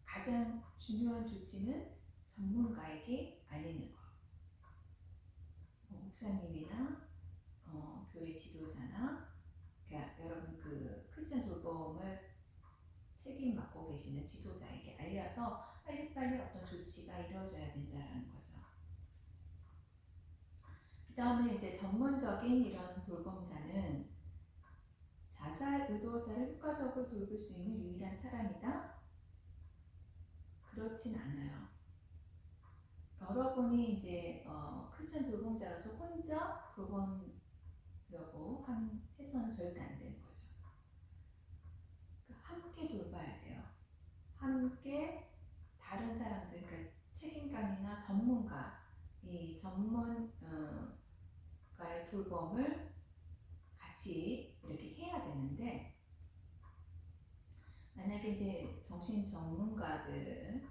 가장 중요한 조치는 전문가에게 알리는 거. 목사님이나 교회 지도자나 그러니까 여러분 그 크리스천 돌봄을 책임 맡고 계시는 지도자에게 알려서 빨리빨리 어떤 조치가 이루어져야 된다는 거죠. 그 다음에 이제 전문적인 이런 돌봄자는 자살 의도자를 효과적으로 돌볼 수 있는 유일한 사람이다? 그렇진 않아요. 여러분이 이제 크리스천 돌봄자로서 혼자 돌보려고 해서는 절대 안 되는 거죠. 함께 돌봐야 돼요. 함께 다른 사람들, 그러니까 책임감이나 이 전문가의 돌봄을 같이 이렇게 해야 되는데, 만약에 이제 정신 전문가들은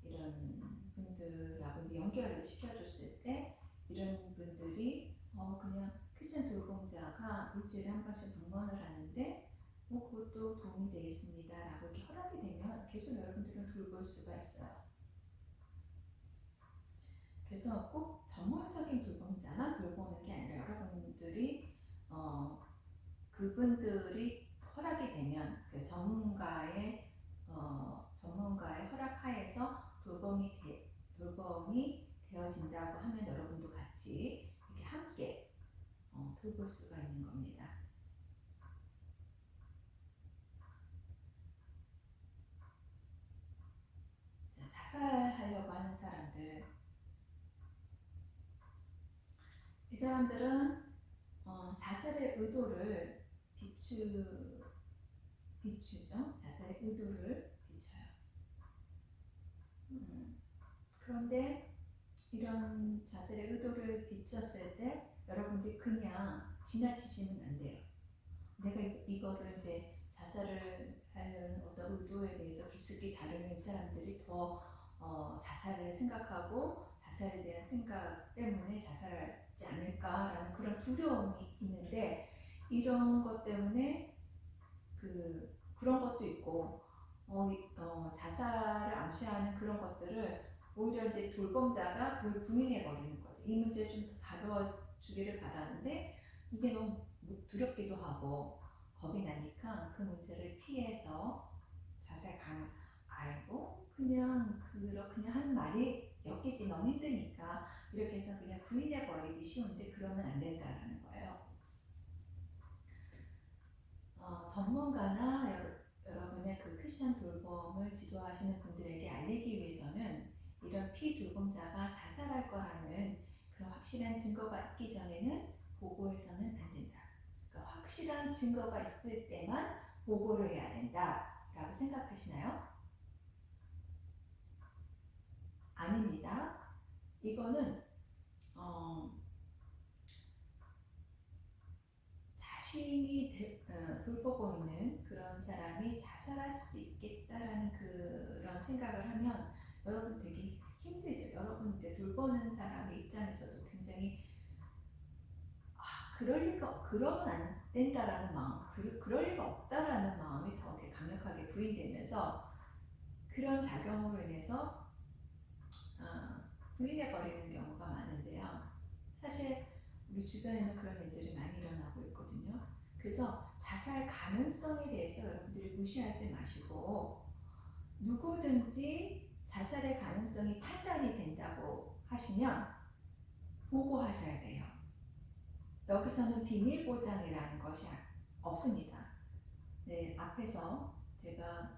이런 분들하고 이제 연결을 시켜줬을 때 이런 분들이 그냥 크리스천 돌봄자가 일주일에 한 번씩 방문을 하는데 그것도 도움이 되겠습니다 라고 이렇게 허락이 되면 계속 여러분들은 돌볼 수가 있어요. 그래서 꼭 전문적인 돌봄자만 돌보는 게 아니라 여러분들이 그분들이 허락이 되면 그 전문가의 허락하에서 돌봄이 되어진다고 하면 여러분도 같이 이렇게 함께 돌볼 수가 있는 겁니다. 자, 자살하려고 하는 사람들, 이 사람들은 자살의 의도를 비추죠. 자살의 의도를 비춰요. 그런데 이런 자살의 의도를 비췄을 때 여러분들이 그냥 지나치시면 안 돼요. 내가 이거를 이제 자살을 하려는 어떤 의도에 대해서 깊숙이 다루는 사람들이 더 자살을 생각하고 자살에 대한 생각 때문에 자살하지 않을까라는 그런 두려움이 있는데, 이런 것 때문에 그런 것도 있고 자살을 암시하는 그런 것들을 오히려 이제 돌봄자가 그걸 부인해 버리는 거죠. 이 문제 좀 더 다뤄주기를 바라는데 이게 너무 두렵기도 하고 겁이 나니까 그 문제를 피해서 자살 알고 그냥 하는 말이 엮이지 너무 힘드니까 이렇게 해서 그냥 부인해 버리기 쉬운데 그러면 안 된다라는 거예요. 전문가나 여러분의 그 크리스천 돌봄을 지도하시는 분들에게 알리기 위해서는 이런 피돌봄자가 자살할 거라는 그런 확실한 증거가 있기 전에는 보고해서는 안 된다. 그러니까 확실한 증거가 있을 때만 보고를 해야 된다라고 생각하시나요? 아닙니다. 이거는 자신이 돌보고 있는 그런 사람이 자살할 수도 있겠다라는 그런 생각을 하면 여러분 되게 힘들죠. 여러분 이제 돌보는 사람의 입장에서도 굉장히 그러면 안 된다라는 마음, 그럴 리가 없다라는 마음이 더 강력하게 부인되면서 그런 작용으로 인해서 부인해버리는 경우가 많은데요. 사실 우리 주변에는 그런 일들이 많이 일어나고 있거든요. 그래서 자살 가능성에 대해서 여러분들이 무시하지 마시고 누구든지 자살의 가능성이 판단이 된다고 하시면 보고하셔야 돼요. 여기서는 비밀 보장이라는 것이 없습니다. 네, 앞에서 제가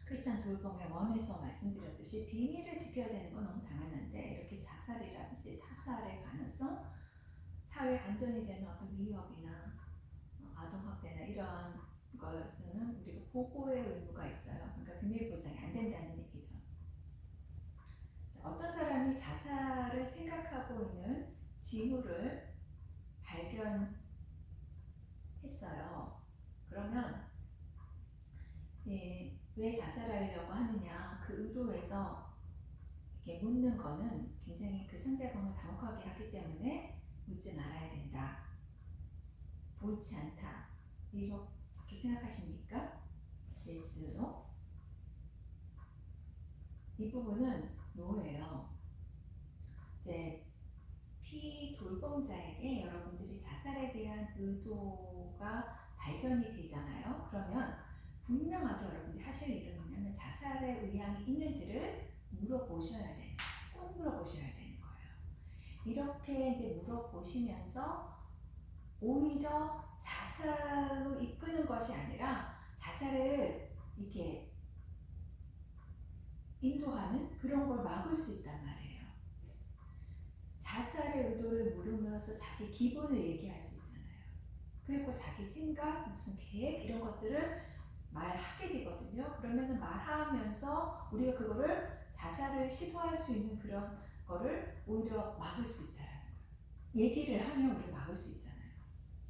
크리스천 돌봄의 원에서 말씀드렸듯이 비밀을 지켜야 되는 건 너무 당연한데 이렇게 자살이라든지 타살의 가능성, 사회 안전이 되는 어떤 위협이나 아동학대나 이런 것은 우리가 보고의 의무가 있어요. 그러니까 비밀 보장이 안 된다는 얘기죠. 어떤 사람이 자살을 생각하고 있는 징후를 발견했어요. 그러면 왜 자살하려고 하느냐 그 의도에서 이렇게 묻는 거는 굉장히 그 상대방을 당혹하게 하기 때문에 묻지 말아야 된다. 옳지 않다. 이렇게 생각하십니까? yes, no? 이 부분은 no예요. 이제 피돌봄자에게 여러분들이 자살에 대한 의도가 발견이 되잖아요. 그러면 분명하게 여러분들이 하실 일은 뭐냐면 자살의 의향이 있는지를 물어보셔야 돼요. 꼭 물어보셔야 되는 거예요. 이렇게 이제 물어보시면서 오히려 자살로 이끄는 것이 아니라 자살을 이렇게 인도하는 그런 걸 막을 수 있단 말이에요. 자살의 의도를 물으면서 자기 기분을 얘기할 수 있잖아요. 그리고 자기 생각, 무슨 계획 이런 것들을 말하게 되거든요. 그러면 말하면서 우리가 그거를 자살을 시도할 수 있는 그런 거를 오히려 막을 수 있다는 거예요. 얘기를 하면 우리가 막을 수 있잖아요.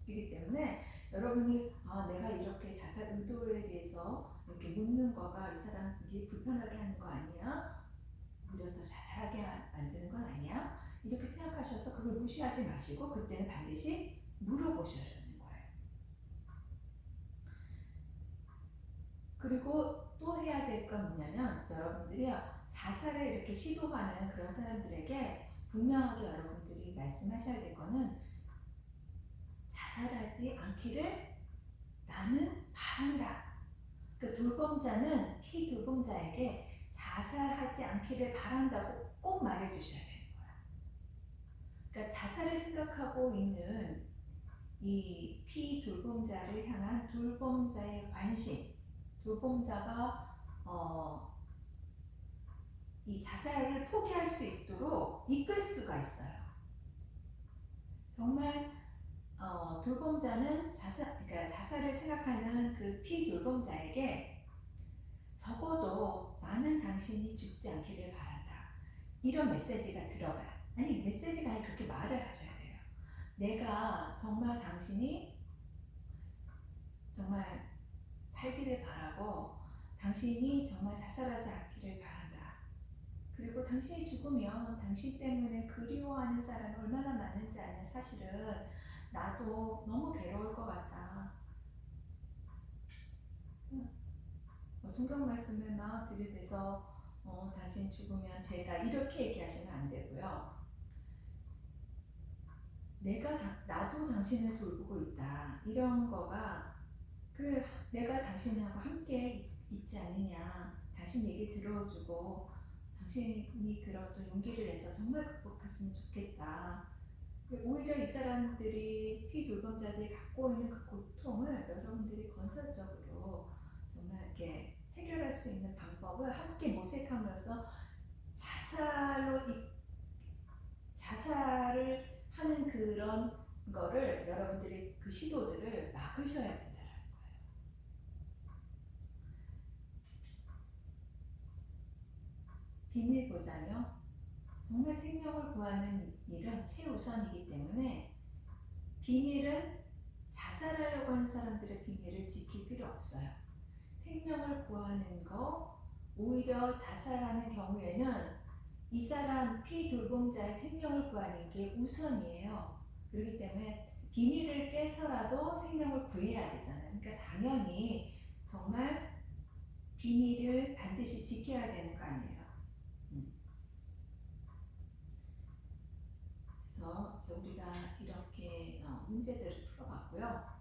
그렇기 때문에 여러분이 내가 이렇게 자살 의도에 대해서 이렇게 묻는 거가 이 사람 이게 불편하게 하는 거 아니야? 오히려 더 자살하게 만드는 건 아니야? 이렇게 생각하셔서 그걸 무시하지 마시고 그때는 반드시 물어보셔야 되는 거예요. 그리고 또 해야 될 건 뭐냐면 여러분들이 자살을 이렇게 시도하는 그런 사람들에게 분명하게 여러분들이 말씀하셔야 될 거는 자살하지 않기를 나는 바란다. 그 돌봄자는 피돌봄자에게 자살하지 않기를 바란다고 꼭 말해주셔야 되는 거야. 그러니까 자살을 생각하고 있는 이 피돌봄자를 향한 돌봄자의 관심, 돌봄자가 이 자살을 포기할 수 있도록 이끌 수가 있어요. 정말 돌봄자는 그러니까 자살을 생각하는 그 피돌봄자에게 적어도 나는 당신이 죽지 않기를 바란다. 이런 메시지가 들어가요. 아니 메시지가 아니라 그렇게 말을 하셔야 돼요. 내가 정말 당신이 정말 살기를 바라고 당신이 정말 자살하지 않기를 바란다. 그리고 당신이 죽으면 당신 때문에 그리워하는 사람이 얼마나 많은지 아냐. 사실은 나도 너무 괴로울 것 같다. 성경 말씀을 막 들이대서 당신 죽으면 죄다 이렇게 얘기하시면 안 되고요. 나도 당신을 돌보고 있다. 이런 거가 내가 당신하고 함께 있지 않느냐. 당신 얘기 들어주고 당신이 그런 또 용기를 내서 정말 극복했으면 좋겠다. 오히려 이 사람들이 피돌봄자들이 갖고 있는 그 고통을 여러분들이 건설적으로 정말 이렇게 해결할 수 있는 방법을 함께 모색하면서 자살을 하는 그런 거를 여러분들이 그 시도들을 막으셔야 된다는 거예요. 비밀 보자며 정말 생명을 구하는 일은 최우선이기 때문에 비밀은 자살하려고 하는 사람들의 비밀을 지킬 필요 없어요. 생명을 구하는 거, 오히려 자살하는 경우에는 이 사람 피돌봄자의 생명을 구하는 게 우선이에요. 그렇기 때문에 비밀을 깨서라도 생명을 구해야 되잖아요. 그러니까 당연히 정말 비밀을 반드시 지켜야 되는 거 아니에요. 그래서 우리가 이렇게 문제들을 풀어봤고요.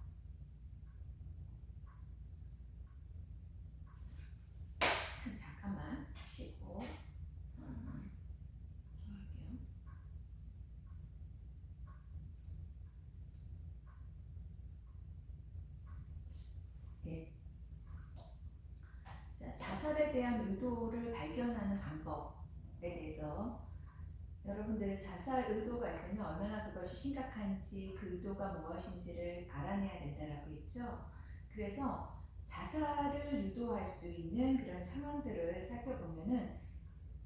잠깐만 쉬고 들어갈게요. 네. 자, 자살에 대한 의도를 발견하는 방법에 대해서 여러분들의 자살 의도가 있으면 얼마나 그것이 심각한지 그 의도가 무엇인지를 알아내야 된다라고 했죠. 그래서 자살을 유도할 수 있는 그런 상황들을 살펴보면은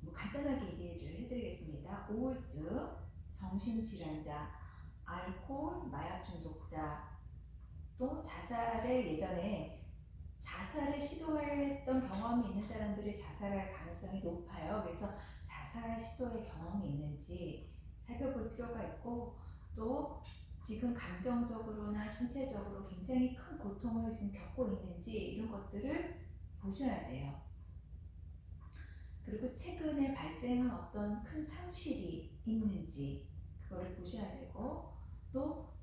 뭐 간단하게 얘기를 해드리겠습니다. 우울증, 정신질환자, 알코올, 마약 중독자, 또 자살을 예전에 자살을 시도했던 경험이 있는 사람들이 자살할 가능성이 높아요. 그래서 자살 시도의 경험이 있는지 살펴볼 필요가 있고, 또 지금 감정적으로나 신체적으로 굉장히 큰 고통을 지금 겪고 있는지 이런 것들을 보셔야 돼요. 그리고 최근에 발생한 어떤 큰 상실이 있는지 그거를 보셔야 되고, 또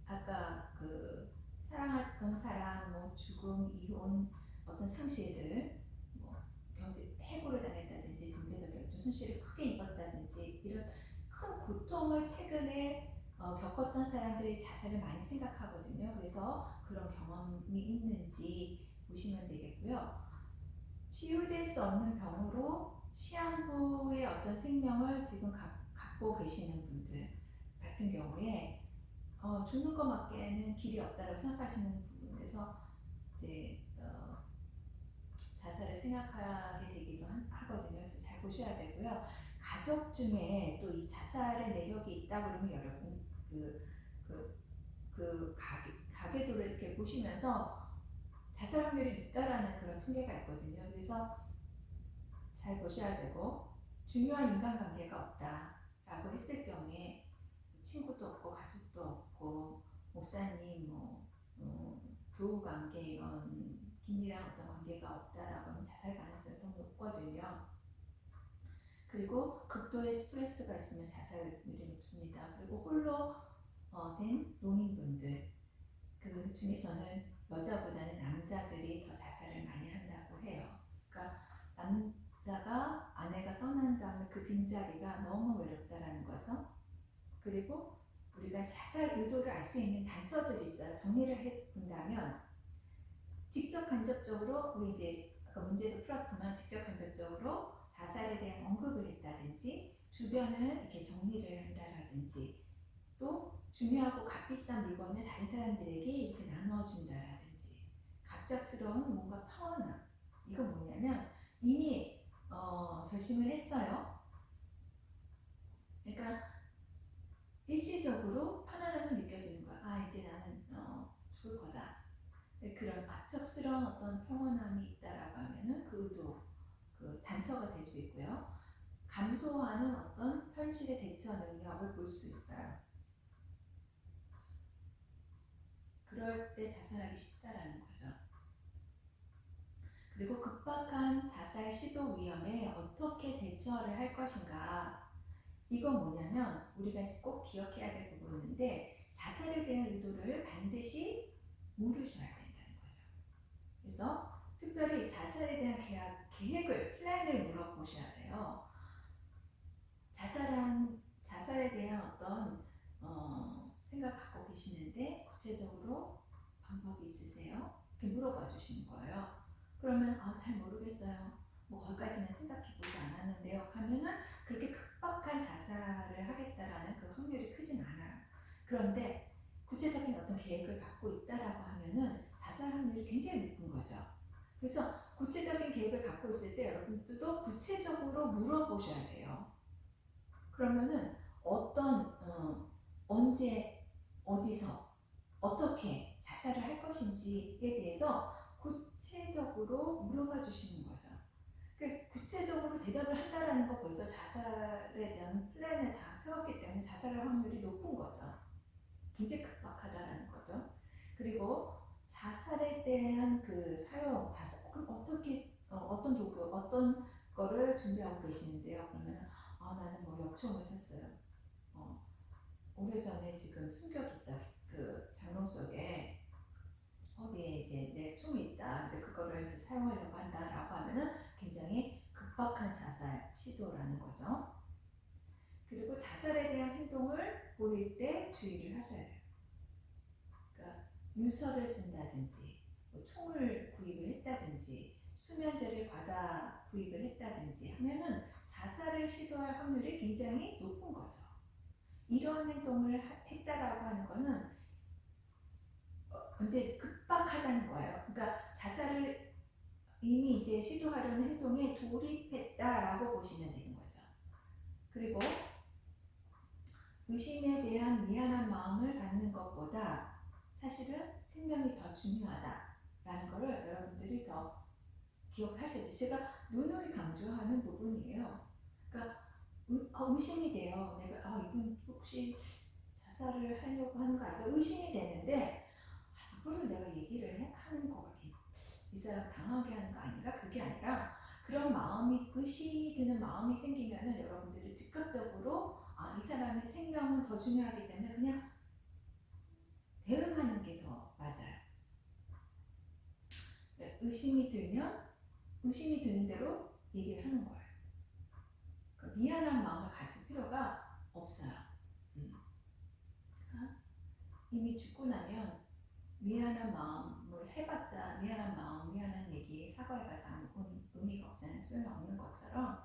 아까 그 사랑했던 사람, 뭐 죽음, 이혼, 어떤 상실들, 뭐 경제 해고를 당했다든지 경제적 손실을 크게 입었다든지 이런 큰 고통을 최근에 겪었던 사람들이 자살을 많이 생각하거든요. 그래서 그런 경험이 있는지 보시면 되겠고요. 치유될 수 없는 병으로 시한부의 어떤 생명을 지금 갖고 계시는 분들 같은 경우에 죽는 것밖에는 길이 없다고 생각하시는 부분에서 이제 자살을 생각하게 되기도 하거든요. 그래서 잘 보셔야 되고요. 가족 중에 또 이 자살의 내력이 있다 그러면 여러분 그 가계도를 이렇게 보시면서 자살 확률이 높다라는 그런 통계가 있거든요. 그래서 잘 보셔야 되고, 중요한 인간관계가 없다라고 했을 경우에 친구도 없고 가족도 없고 목사님 교우 관계 이런 긴밀한 어떤 관계가 없다라고 하면 자살 가능성이 더 높거든요. 그리고 극도의 스트레스가 있으면 자살률이 높습니다. 그리고 홀로 된 노인분들, 그 중에서는 여자보다는 남자들이 더 자살을 많이 한다고 해요. 그러니까 남자가 아내가 떠난 다음에 그 빈자리가 너무 외롭다라는 거죠. 그리고 우리가 자살 의도를 알 수 있는 단서들이 있어요. 정리를 해본다면 직접 간접적으로 우리 이제 아까 문제도 풀었지만 직접 간접적으로 자살에 대한 언급을 했다든지 주변을 이렇게 정리를 한다라든지 또 중요하고 값비싼 물건을 다른 사람들에게 이렇게 나눠준다라든지 갑작스러운 뭔가 파워나 이건 뭐냐면 이미 결심을 했어요. 그러니까 일시적으로 편안함을 느껴지는 거야. 아 이제 나는 죽을 거다. 그런 갑작스러운 어떤 평온함이 있다라고 하면은 그 의도, 그 단서가 될 수 있고요. 감소하는 어떤 현실의 대처 능력을 볼 수 있어요. 그럴 때 자살하기 쉽다라는 거죠. 그리고 급박한 자살 시도 위험에 어떻게 대처를 할 것인가. 이건 뭐냐면 우리가 꼭 기억해야 될 부분인데 자살에 대한 의도를 반드시 물으셔야 된다는 거죠. 그래서 특별히 자살에 대한 계획을, 플랜을 물어보셔야 돼요. 자살에 대한 어떤 생각하고 계시는데 구체적으로 방법이 있으세요? 이렇게 물어봐 주시는 거예요. 그러면 잘 모르겠어요. 뭐 거기까지는 생각해 보지 않았는데요. 하면은 그렇게 급박한 자살을 하겠다라는 그 확률이 크진 않아요. 그런데 구체적인 어떤 계획을 갖고 있다라고 하면은 자살 확률이 굉장히 높은 거죠. 그래서 구체적인 계획을 갖고 있을 때 여러분들도 구체적으로 물어보셔야 돼요. 그러면은 언제, 어디서, 어떻게 자살을 할 것인지에 대해서 구체적으로 물어봐 주시는 거죠. 구체적으로 대답을 한다라는 거 벌써 자살에 대한 플랜을 다 세웠기 때문에 자살할 확률이 높은 거죠. 굉장히 급박하다라는 거죠. 그리고 자살에 대한 그 사용, 그럼 어떻게, 어떤 도구, 어떤 거를 준비하고 계시는데요. 그러면 나는 뭐 엽총을 샀어요. 오래전에 지금 숨겨뒀다. 그 장롱 속에 거기에 이제 내 총이 있다. 근데 그거를 이제 사용하려고 한다라고 하면은 굉장히 급박한 자살 시도라는 거죠. 그리고 자살에 대한 행동을 보일 때 주의를 하셔야 돼요. 그러니까 유서를 쓴다든지, 뭐 총을 구입을 했다든지, 수면제를 받아 구입을 했다든지 하면은 자살을 시도할 확률이 굉장히 높은 거죠. 이런 행동을 했다라고 하는 거는 이제 급박하다는 거예요. 그러니까 자살을 이미 이제 시도하려는 행동에 돌입했다라고 보시면 되는 거죠. 그리고 의심에 대한 미안한 마음을 갖는 것보다 사실은 생명이 더 중요하다라는 것을 여러분들이 더 기억하셔야 돼요. 제가 누누이 강조하는 부분이에요. 그러니까 의심이 돼요. 내가 이분 혹시 자살을 하려고 하는 거 아닐까 의심이 되는데 이거를 내가 얘기를 하는 거가 이 사람 당하게 하는 거 아닌가? 그게 아니라 그런 마음이 의심이 드는 마음이 생기면은 여러분들이 즉각적으로 이 사람의 생명은 더 중요하기 때문에 그냥 대응하는 게 더 맞아요. 의심이 드는 대로 얘기를 하는 거예요. 미안한 마음을 가질 필요가 없어요. 이미 죽고 나면 미안한 마음, 뭐 해봤자 미안한 마음, 미안한 얘기, 사과해봤자 의미가 없잖아요. 소용없는 것처럼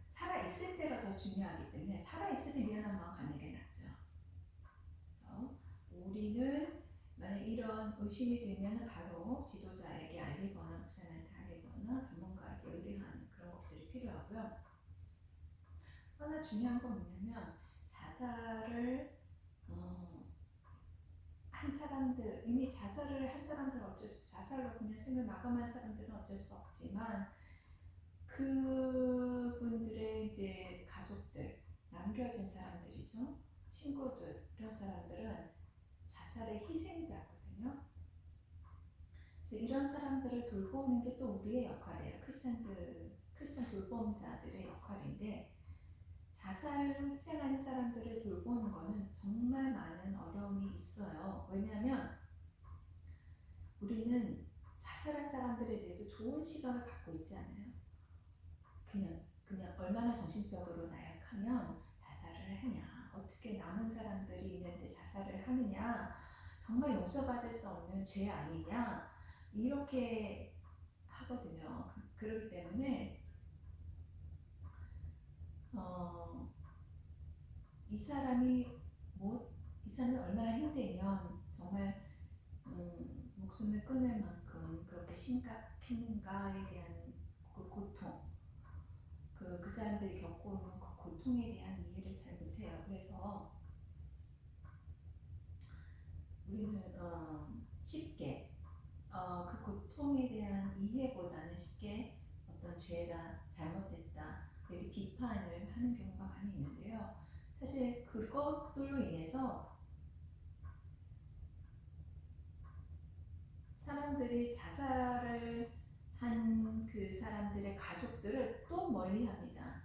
살아있을 때가 더 중요하기 때문에 살아있을 때 미안한 마음 갖는 게 낫죠. 그래서 우리는 만약 이런 의심이 들면 바로 지도자에게 알리거나 목사님한테 알리거나 전문가에게 의뢰하는 그런 것들이 필요하고요. 하나 중요한 건 뭐냐면 자살을 한 사람들, 이미 자살을 한 사람들은 자살로 그냥 생을 마감한 사람들은 어쩔 수 없지만 그분들의 이제 가족들, 남겨진 사람들이죠. 친구들, 이런 사람들은 자살의 희생자거든요. 그래서 이런 사람들을 돌보는 게 또 우리의 역할이에요. 크리스천 돌봄자들의 역할인데 자살로 희생하는 사람들을 돌보는 거는 정말 많은 어려움이 있어요. 왜냐하면 우리는 자살한 사람들에 대해서 좋은 시각을 갖고 있지 않아요. 그냥 얼마나 정신적으로 나약하면 자살을 하냐, 어떻게 남은 사람들이 있는데 자살을 하느냐, 정말 용서받을 수 없는 죄 아니냐, 이렇게 하거든요. 그렇기 때문에 이 사람이 얼마나 힘들면 정말 목숨을 끊을 만큼 그렇게 심각했는가에 대한 그 고통, 그 사람들이 겪어오는 그 고통에 대한 이해를 잘 못해요. 그래서 우리는 쉽게 그 고통에 대한 이해보다는 쉽게 어떤 죄가 잘못됐다 이렇게 비판을 하는 경우가 많이 있는데요. 사실 그것들로 인해서 사람들이 자살을 한 그 사람들의 가족들을 또 멀리합니다.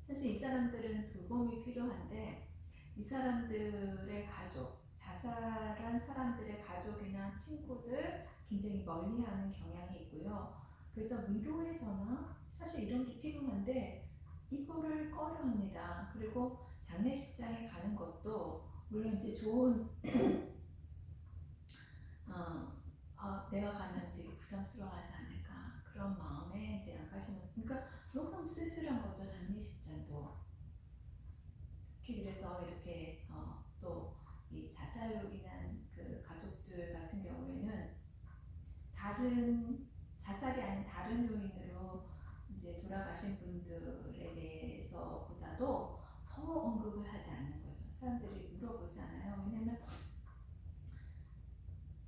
사실 이 사람들은 돌봄이 필요한데 이 사람들의 가족, 자살한 사람들의 가족이나 친구들 굉장히 멀리하는 경향이 있고요. 그래서 위로의 전화, 사실 이런 게 필요한데 이거를 꺼려합니다. 그리고 장례식장에 가는 것도 물론 이제 좋은 내가 가면 되게 부담스러워하지 않을까 그런 마음에 이제 안 가시는, 그러니까 너무 쓸쓸한 거죠. 장례식장도 특히. 그래서 이렇게 또 이 자살로 인한 그 가족들 같은 경우에는 자살이 아닌 다른 요인으로 이제 돌아가신 분들에 대해서보다도 더 언급을 하지 않는 거죠. 사람들이 물어보지 않아요. 왜냐면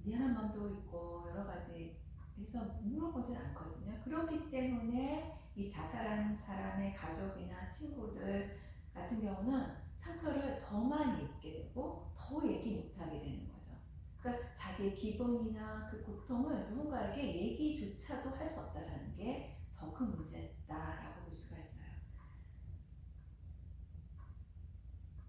미안한 마음도 있고 여러 가지 해서 물어보지 않거든요. 그렇기 때문에 이 자살한 사람의 가족이나 친구들 같은 경우는 상처를 더 많이 입게 되고 더 얘기 못하게 되는 거죠. 그러니까 자기의 기분이나 그 고통을 누군가에게 얘기조차도 할 수 없다는 게 더 큰 문제다라고 볼 수가 있어요.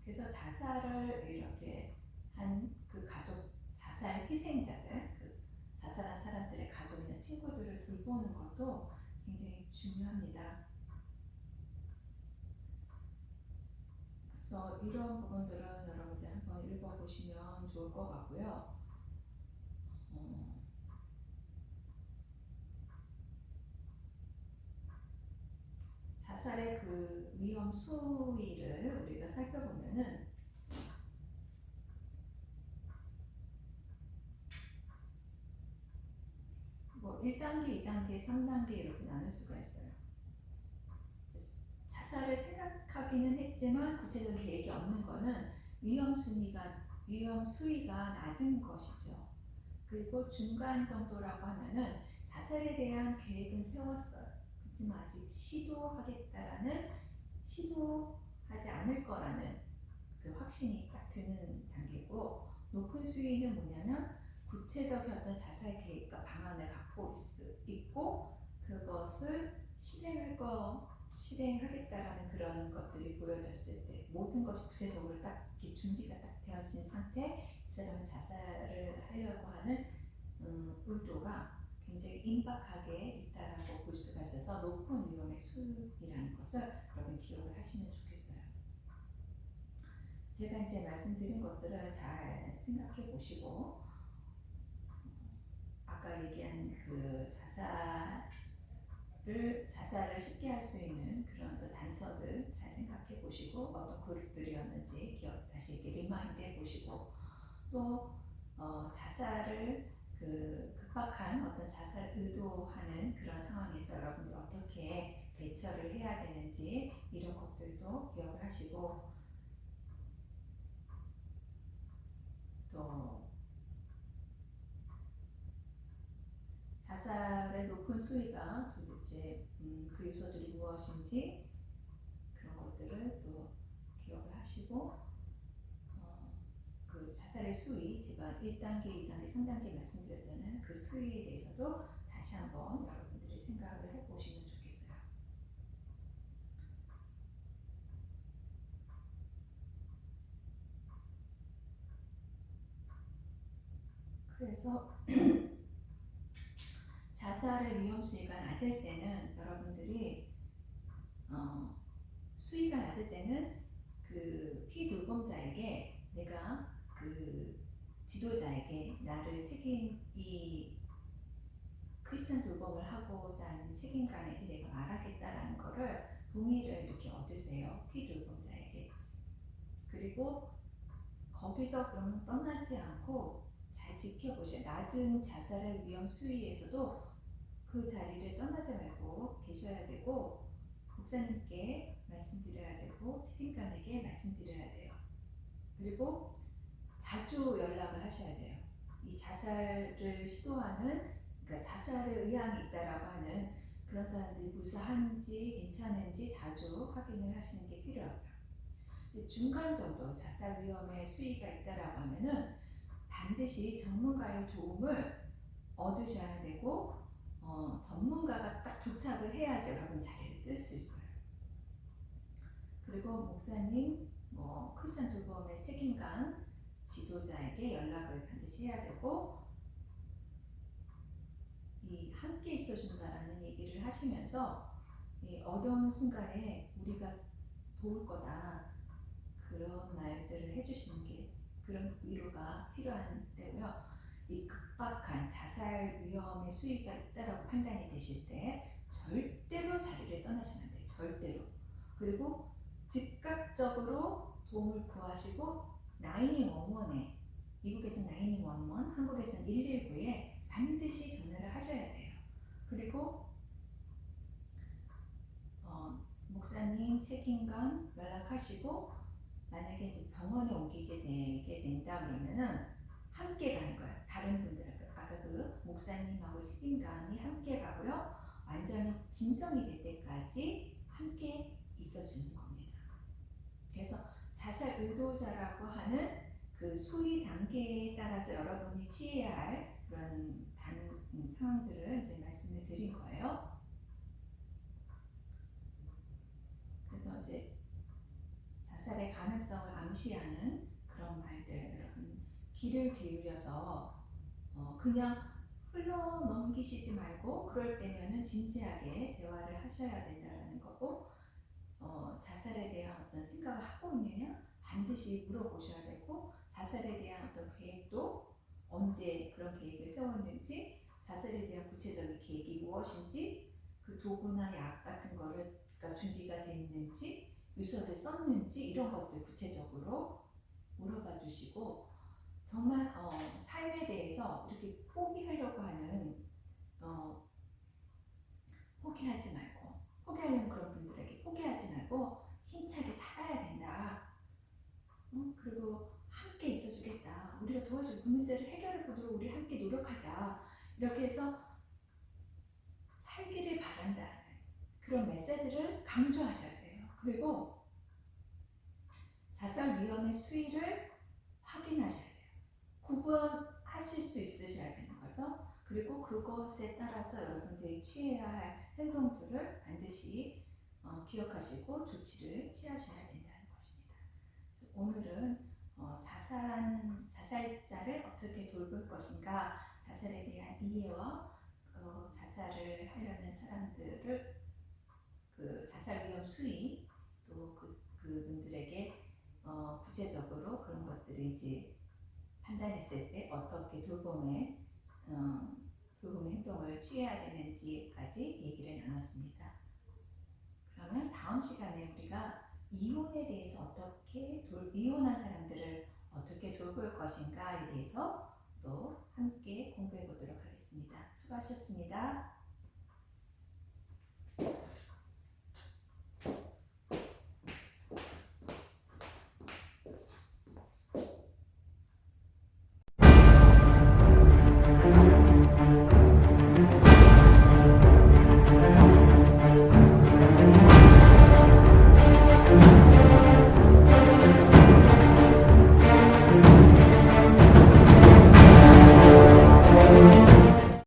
그래서 자살을 이렇게 한 그 가족, 자살 희생자들, 그 자살한 사람들의 가족이나 친구들을 돌보는 것도 굉장히 중요합니다. 그래서 이런 부분들은 여러분들 한번 읽어보시면 좋을 것 같고요. 자살의 그 위험 수위를 우리가 살펴보면은 1단계, 2단계, 3단계 이렇게 나눌 수가 있어요. 자살을 생각하기는 했지만 구체적인 계획이 없는 거는 위험 수위가 낮은 것이죠. 그리고 중간 정도라고 하면은 자살에 대한 계획은 세웠어요. 그렇지만 아직 시도하지 않을 거라는 그 확신이 딱 드는 단계고, 높은 수위는 뭐냐면 구체적인 어떤 자살 계획과 방안을 갖고 있고 그것을 실행하겠다라는 그런 것들이 보여졌을 때, 모든 것이 구체적으로 딱 이렇게 준비가 딱 되어진 상태, 이 사람은 자살을 하려고 하는 의도가 굉장히 임박하게 있다라고 볼 수가 있어서 높은 위험의 수위라는 것을 여러분 기억을 하시면 좋겠어요. 제가 이제 말씀드린 것들을 잘 생각해 보시고, 아까 얘기한 그 자살을 쉽게 할 수 있는 그런 단서들 잘 생각해 보시고, 어떤 그룹들이었는지 다시 이렇게 리마인드 해 보시고, 또 자살을 급박한 어떤 자살 의도하는 그런 상황에서 여러분들 어떻게 대처를 해야 되는지 이런 것들도 기억을 하시고, 또 자살의 높은 수위가 도대체 그 요소들이 무엇인지 그런 것들을 또 기억을 하시고, 그 자살의 수위, 제가 1단계, 2단계, 3단계 말씀드렸잖아요. 그 수위에 대해서도 다시 한번 여러분들이 생각을 해보시면 좋겠어요. 그래서 자살의 위험 수위가 낮을 때는 여러분들이 수위가 낮을 때는 그 피돌봄자에게, 내가 그 지도자에게 나를 이 크리스천 돌봄을 하고자 하는 책임감에게 내가 말하겠다라는 거를 동의를 이렇게 얻으세요. 피돌봄자에게. 그리고 거기서 그러면 떠나지 않고 잘 지켜보세요. 낮은 자살의 위험 수위에서도 그 자리를 떠나지 말고 계셔야 되고, 목사님께 말씀드려야 되고, 책임관에게 말씀드려야 돼요. 그리고 자주 연락을 하셔야 돼요. 이 자살을 시도하는, 그러니까 자살의 의향이 있다라고 하는 그런 사람들이 무사한지 괜찮은지 자주 확인을 하시는 게 필요하고요. 중간 정도 자살 위험의 수위가 있다라고 하면은 반드시 전문가의 도움을 얻으셔야 되고, 전문가가 딱 도착을 해야지 여러분 자리를 뜰 수 있어요. 그리고 목사님, 크리스천 돌봄의 책임관, 지도자에게 연락을 반드시 해야 되고, 이 함께 있어준다라는 얘기를 하시면서 이 어려운 순간에 우리가 도울 거다, 그런 말들을 해주시는 게, 그런 위로가 필요한 때고요. 이 급박한 자살 위험의 수위가 있다라고 판단이 되실 때 절대로 자리를 떠나시면 안 돼요. 절대로. 그리고 즉각적으로 도움을 구하시고 911에, 미국에서는 911, 한국에서는 119에 반드시 전화를 하셔야 돼요. 그리고 목사님, 책임관 연락하시고, 만약에 이제 병원에 옮기게 되게 된다 그러면은 함께 가는 거예요. 다른 분들하고, 아까 그 목사님하고 책임관이 함께 가고요. 완전히 진정이 될 때까지 함께 있어주는 겁니다. 그래서 자살 의도자라고 하는 그 수위 단계에 따라서 여러분이 취해야 할 그런 상황들을 이제 말씀을 드린 거예요. 그래서 이제 자살의 가능성을 암시하는 그런 말들, 여러분 귀를 기울여서 그냥 흘러 넘기시지 말고, 그럴 때면은 진지하게 대화를 하셔야 된다는 거고, 자살에 대한 어떤 생각을 하고 있느냐 반드시 물어보셔야 되고, 자살에 대한 어떤 계획도 언제 그런 계획을 세웠는지, 자살에 대한 구체적인 계획이 무엇인지, 그 도구나 약 같은 거를 준비가 됐는지, 유서를 썼는지, 이런 것들 구체적으로 물어봐 주시고, 정말 삶에 대해서 이렇게 포기하려고 하는 어, 포기하지 말고, 포기하려는 그런 분들에게 포기하지 말고 힘차게 살아야 된다. 그리고 함께 있어주겠다. 우리가 도와주고 그 문제를 해결해 보도록 우리 함께 노력하자. 이렇게 해서 살기를 바란다는 그런 메시지를 강조하셔야 돼요. 그리고 자살 위험의 수위를 확인하셔야 돼요. 구분하실 수 있으셔야 되는 거죠. 그리고 그것에 따라서 여러분들이 취해야 할 행동들을 반드시 기억하시고 조치를 취하셔야 된다는 것입니다. 그래서 오늘은 자살자를 어떻게 돌볼 것인가, 자살에 대한 이해와 자살을 하려는 사람들을 그 자살 위험 수위 또 그분들에게 구체적으로 그런 것들을 이제 판단했을 때 어떻게 돌봄의 행동을 취해야 되는지까지 얘기를 나눴습니다. 그러면 다음 시간에 우리가 이혼에 대해서 이혼한 사람들을 어떻게 돌볼 것인가에 대해서 또 함께 공부해 보도록 하겠습니다. 수고하셨습니다.